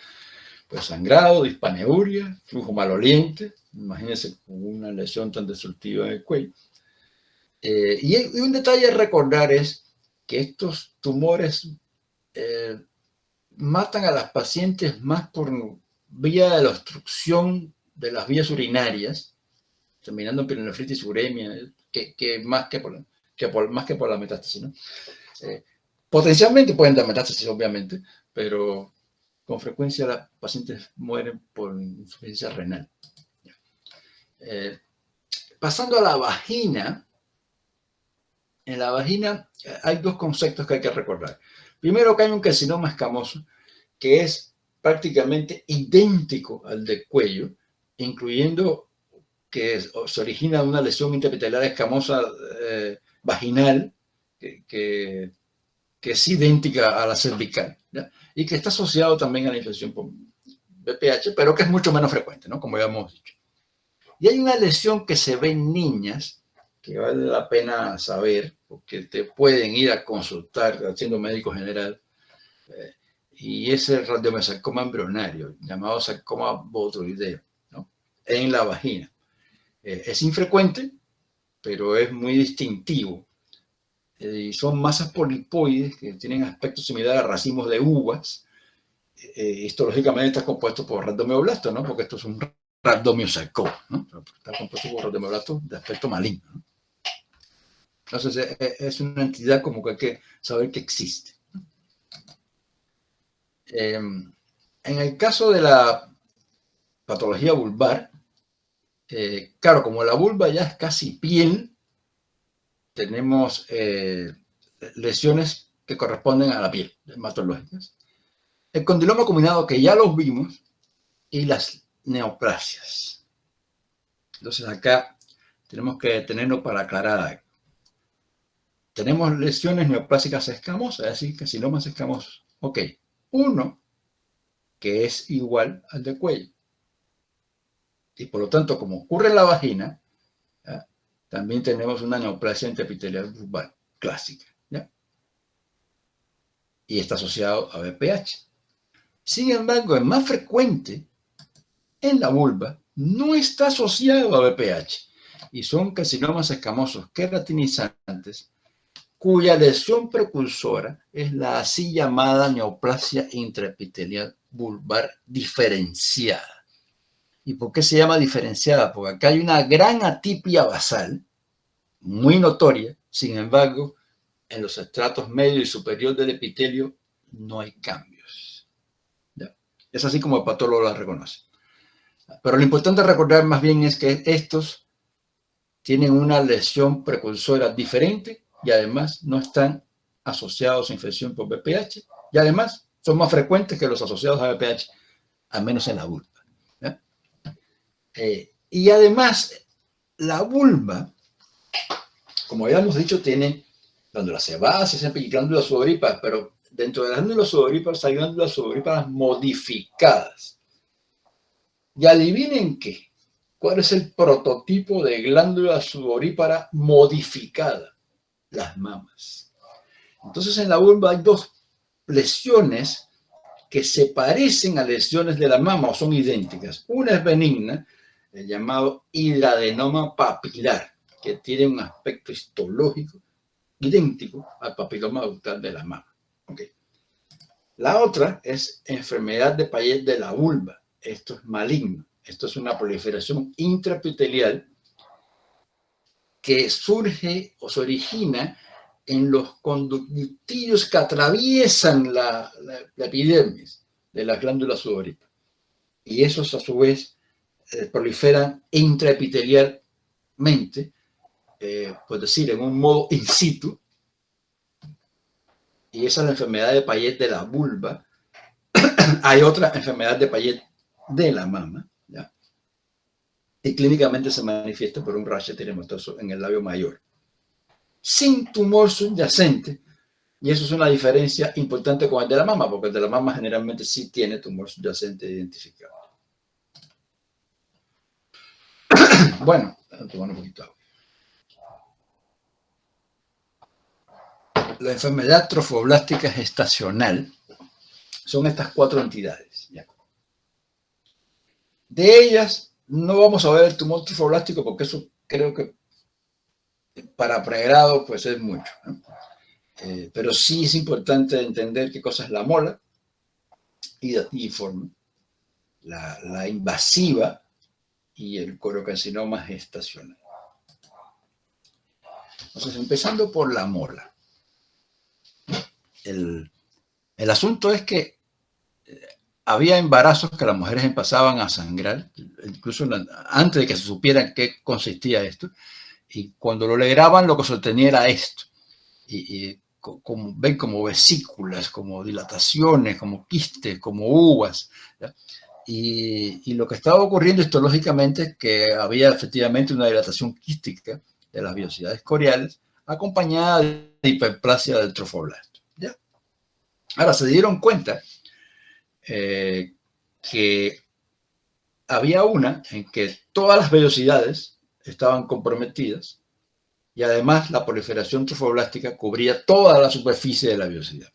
A: pues sangrado, dispaneuria, flujo maloliente, imagínense con una lesión tan destructiva en el cuello. Y un detalle a recordar es que estos tumores matan a las pacientes más por vía de la obstrucción de las vías urinarias, terminando en pielonefritis uremia, más que por la metástasis, ¿no? Potencialmente pueden dar metástasis, obviamente, pero con frecuencia las pacientes mueren por insuficiencia renal. Pasando a la vagina, en la vagina hay dos conceptos que hay que recordar. Primero, que hay un carcinoma escamoso que es prácticamente idéntico al del cuello, incluyendo que se origina de una lesión intraepitelial escamosa vaginal que es idéntica a la cervical, ¿ya? Y que está asociado también a la infección por BPH, pero que es mucho menos frecuente, ¿no? Como ya hemos dicho. Y hay una lesión que se ve en niñas, que vale la pena saber, porque te pueden ir a consultar siendo médico general, y es el radiomiosarcoma embrionario, llamado sarcoma botuloideo, ¿no? En la vagina. Es infrecuente, pero es muy distintivo. Y son masas polipoides que tienen aspecto similar a racimos de uvas. Histológicamente está compuesto por rabdomioblastos, ¿no? Porque esto es un rabdomiosarcoma, ¿no? Está compuesto por rabdomioblastos de aspecto maligno, ¿no? Entonces es una entidad como que hay que saber que existe. En el caso de la patología vulvar, claro, como la vulva ya es casi piel, tenemos lesiones que corresponden a la piel, dermatológicas. El condiloma combinado, que ya los vimos, y las neoplasias. Entonces acá tenemos que detenernos para aclarar algo. Tenemos lesiones neoplásicas escamosas, es decir, carcinomas escamosos. Ok, uno que es igual al de cuello. Y por lo tanto, como ocurre en la vagina, ¿ya? También tenemos una neoplasia intraepitelial vulvar clásica, ¿ya? Y está asociado a BPH. Sin embargo, es más frecuente en la vulva, no está asociado a BPH y son carcinomas escamosos queratinizantes cuya lesión precursora es la así llamada neoplasia intraepitelial vulvar diferenciada. ¿Y por qué se llama diferenciada? Porque acá hay una gran atipia basal, muy notoria, sin embargo, en los estratos medio y superior del epitelio no hay cambios. ¿Ya? Es así como el patólogo la reconoce. Pero lo importante recordar más bien es que estos tienen una lesión precursora diferente y además no están asociados a infección por VPH y además son más frecuentes que los asociados a VPH, al menos en la vulva. Y además, la vulva, como ya hemos dicho, tiene glándulas sebáceas y glándulas sudoríparas, pero dentro de las glándulas sudoríparas hay glándulas sudoríparas modificadas. Y adivinen qué. ¿Cuál es el prototipo de glándula sudorípara modificada? Las mamas. Entonces en la vulva hay dos lesiones que se parecen a lesiones de la mama o son idénticas. Una es benigna, el llamado hidradenoma papilar, que tiene un aspecto histológico idéntico al papiloma ductal de la mama. Okay. La otra es enfermedad de Payet de la vulva. Esto es maligno. Esto es una proliferación intraepitelial que surge o se origina en los conductillos que atraviesan la epidermis de las glándulas sudoríparas. Y esos a su vez proliferan intraepitelialmente, por decir, en un modo in situ. Y esa es la enfermedad de Payet de la vulva. Hay otra enfermedad de Payet de la mama, ¿ya? Y clínicamente se manifiesta por un rash eritematoso en el labio mayor, sin tumor subyacente, y eso es una diferencia importante con el de la mama, porque el de la mama generalmente sí tiene tumor subyacente identificado. Bueno, tomar un poquito de agua. La enfermedad trofoblástica gestacional son estas cuatro entidades, ¿ya? De ellas no vamos a ver el tumor trofoblástico porque eso creo que para pregrado pues es mucho, ¿no? Pero sí es importante entender qué cosa es la mola idatiforme, la invasiva y el corocarcinoma gestacional. Entonces, empezando por la mola. El asunto es que había embarazos que las mujeres empezaban a sangrar, incluso antes de que se supieran qué consistía esto, y cuando lo lograban lo que sostenía era esto. Ven como vesículas, como dilataciones, como quistes, como uvas, ¿ya? Y lo que estaba ocurriendo histológicamente es que había efectivamente una dilatación quística de las vellosidades coriales acompañada de hiperplasia del trofoblasto, ¿ya? Ahora se dieron cuenta que había una en que todas las vellosidades estaban comprometidas y además la proliferación trofoblástica cubría toda la superficie de la vellosidad.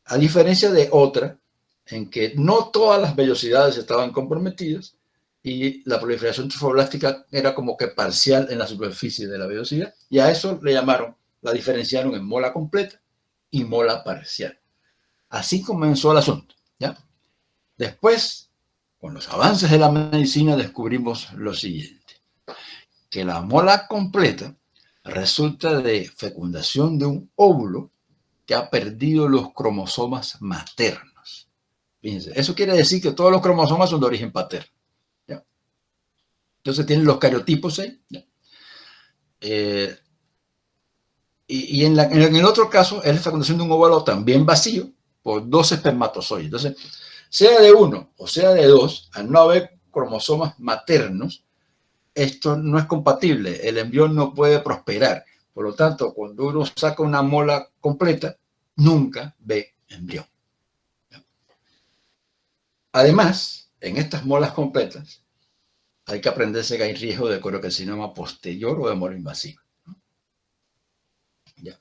A: A diferencia de otra en que no todas las vellosidades estaban comprometidas y la proliferación trofoblástica era como que parcial en la superficie de la vellosidad, y a eso le llamaron, la diferenciaron en mola completa y mola parcial. Así comenzó el asunto, ¿ya? Después, con los avances de la medicina, descubrimos lo siguiente, que la mola completa resulta de fecundación de un óvulo que ha perdido los cromosomas maternos. Fíjense, eso quiere decir que todos los cromosomas son de origen paterno, ¿ya? Entonces tienen los cariotipos ahí, ¿ya? Y en el otro caso es la fecundación de un óvulo también vacío por 2 espermatozoides. Entonces, sea de 1 o sea de 2, al no haber cromosomas maternos, esto no es compatible, el embrión no puede prosperar. Por lo tanto, cuando uno saca una mola completa, nunca ve embrión. Además, en estas molas completas, hay que aprenderse que hay riesgo de corocarcinoma posterior o de mola invasiva. ¿Ya?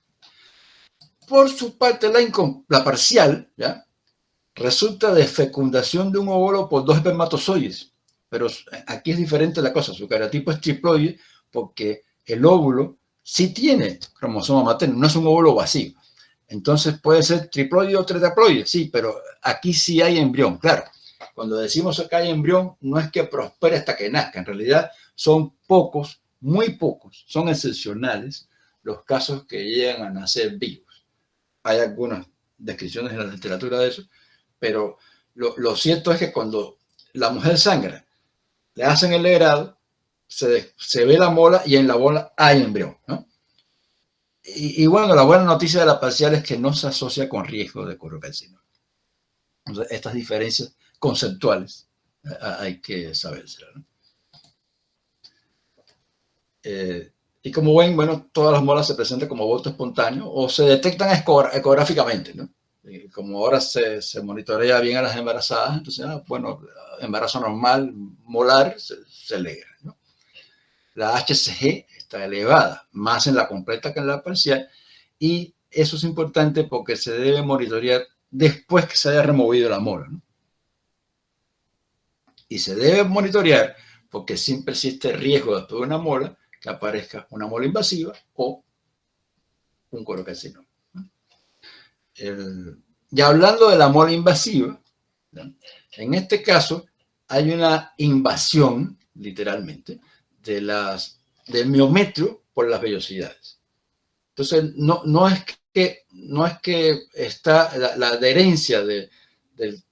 A: Por su parte, la parcial, ¿ya?, resulta de fecundación de un óvulo por 2 espermatozoides. Pero aquí es diferente la cosa. Su cariotipo es triploide porque el óvulo sí tiene cromosoma materno, no es un óvulo vacío. Entonces puede ser triploide o tetraploide, sí, pero aquí sí hay embrión. Claro, cuando decimos que hay embrión, no es que prospere hasta que nazca. En realidad son pocos, muy pocos, son excepcionales los casos que llegan a nacer vivos. Hay algunas descripciones en la literatura de eso, pero lo cierto es que cuando la mujer sangra, le hacen el legrado, se ve la mola y en la bola hay embrión, ¿no? Y bueno, la buena noticia de la parcial es que no se asocia con riesgo de corocarcinoma. Entonces, estas diferencias conceptuales hay que sabérselas, ¿no? Y como ven, bueno, todas las molas se presentan como aborto espontáneo o se detectan ecográficamente, ¿no? Y como ahora se monitorea bien a las embarazadas, entonces, bueno, embarazo normal, molar, se alegra, ¿no? La HCG está elevada, más en la completa que en la parcial, y eso es importante porque se debe monitorear después que se haya removido la mola, ¿no? Y se debe monitorear porque siempre existe riesgo después de una mola que aparezca una mola invasiva o un corocarcinoma. Ya hablando de la mola invasiva, ¿no?, en este caso hay una invasión, literalmente, del miometrio por las vellosidades. Entonces, no es que está la adherencia de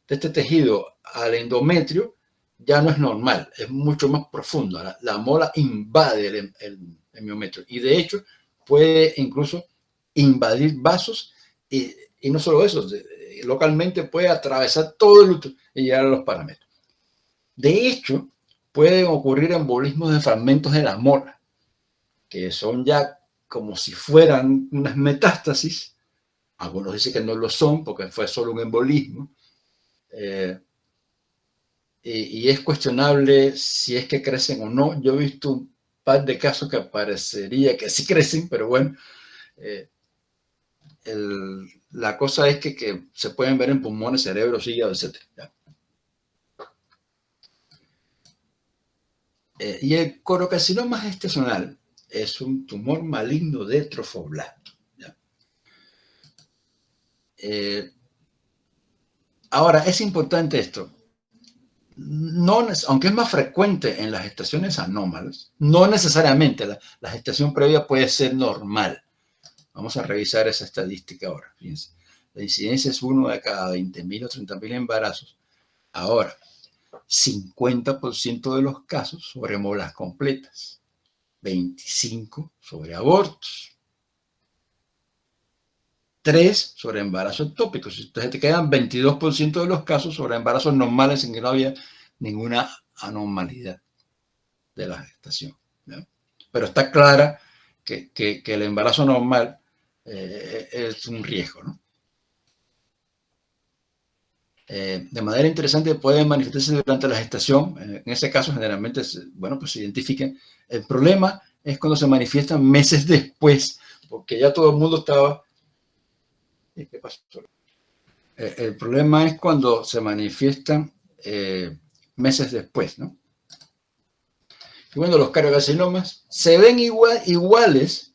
A: este tejido al endometrio ya no es normal, es mucho más profundo. La mola invade el miometrio y de hecho puede incluso invadir vasos y no solo eso, localmente puede atravesar todo el útero y llegar a los parámetros. De hecho, pueden ocurrir embolismos de fragmentos de la mola, que son ya como si fueran unas metástasis. Algunos dicen que no lo son porque fue solo un embolismo. Y es cuestionable si es que crecen o no. Yo he visto un par de casos que parecería que sí crecen, pero bueno, la cosa es que se pueden ver en pulmones, cerebros, hígado, etc. Y el corocarcinoma gestacional es un tumor maligno de trofoblasto. Ahora, es importante esto. No, aunque es más frecuente en las gestaciones anómalas, no necesariamente la gestación previa puede ser normal. Vamos a revisar esa estadística ahora. Fíjense, la incidencia es 1 de cada 20.000 o 30.000 embarazos. Ahora, 50% de los casos sobre molas completas, 25% sobre abortos, 3% sobre embarazos ectópicos. Entonces te quedan 22% de los casos sobre embarazos normales en que no había ninguna anormalidad de la gestación, ¿no? Pero está clara que el embarazo normal es un riesgo, ¿no? De manera interesante pueden manifestarse durante la gestación. En ese caso generalmente, bueno, pues se identifican. El problema es cuando se manifiestan meses después, porque ya todo el mundo estaba... ¿Qué pasó? El problema es cuando se manifiestan meses después, ¿no? Y bueno, los corocarcinomas se ven iguales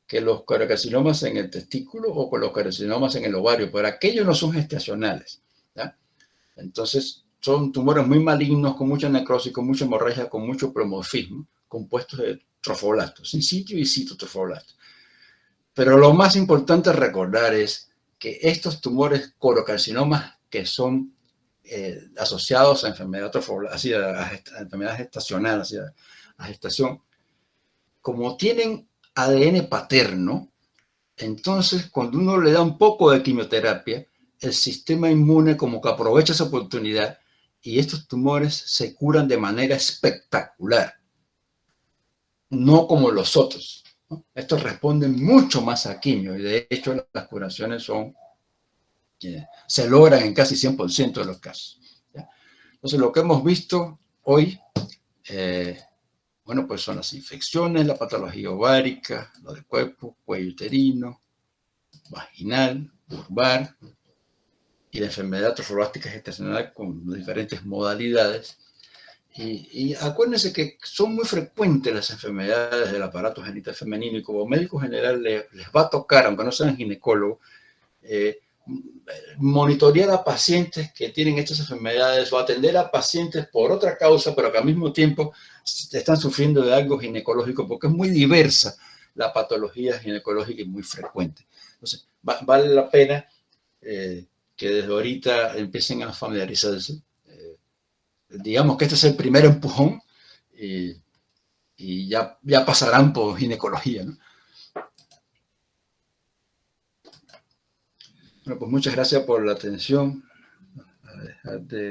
A: que los corocarcinomas en el testículo o con los carcinomas en el ovario, pero aquellos no son gestacionales, ¿ya? Entonces, son tumores muy malignos, con mucha necrosis, con mucha hemorragia, con mucho pleomorfismo, compuestos de trofoblastos, in situ y citotrofoblastos. Pero lo más importante recordar es que estos tumores corocarcinomas que son asociados a enfermedad trofoblásica, a enfermedad gestacional, a gestación, como tienen ADN paterno, entonces cuando uno le da un poco de quimioterapia, el sistema inmune como que aprovecha esa oportunidad y estos tumores se curan de manera espectacular, no como los otros, ¿no? Estos responden mucho más a quimio y de hecho las curaciones se logran en casi 100% de los casos, ¿ya? Entonces lo que hemos visto hoy, bueno, pues son las infecciones, la patología ovárica, lo del cuerpo, cuello uterino, vaginal, vulvar y la enfermedad trofoblástica gestacional con diferentes modalidades. Y acuérdense que son muy frecuentes las enfermedades del aparato genital femenino y como médico general les va a tocar, aunque no sean ginecólogos, monitorear a pacientes que tienen estas enfermedades o atender a pacientes por otra causa, pero que al mismo tiempo están sufriendo de algo ginecológico, porque es muy diversa la patología ginecológica y muy frecuente. Entonces, vale la pena que desde ahorita empiecen a familiarizarse. Digamos que este es el primer empujón y ya pasarán por ginecología, ¿no? Bueno, pues muchas gracias por la atención. A dejar de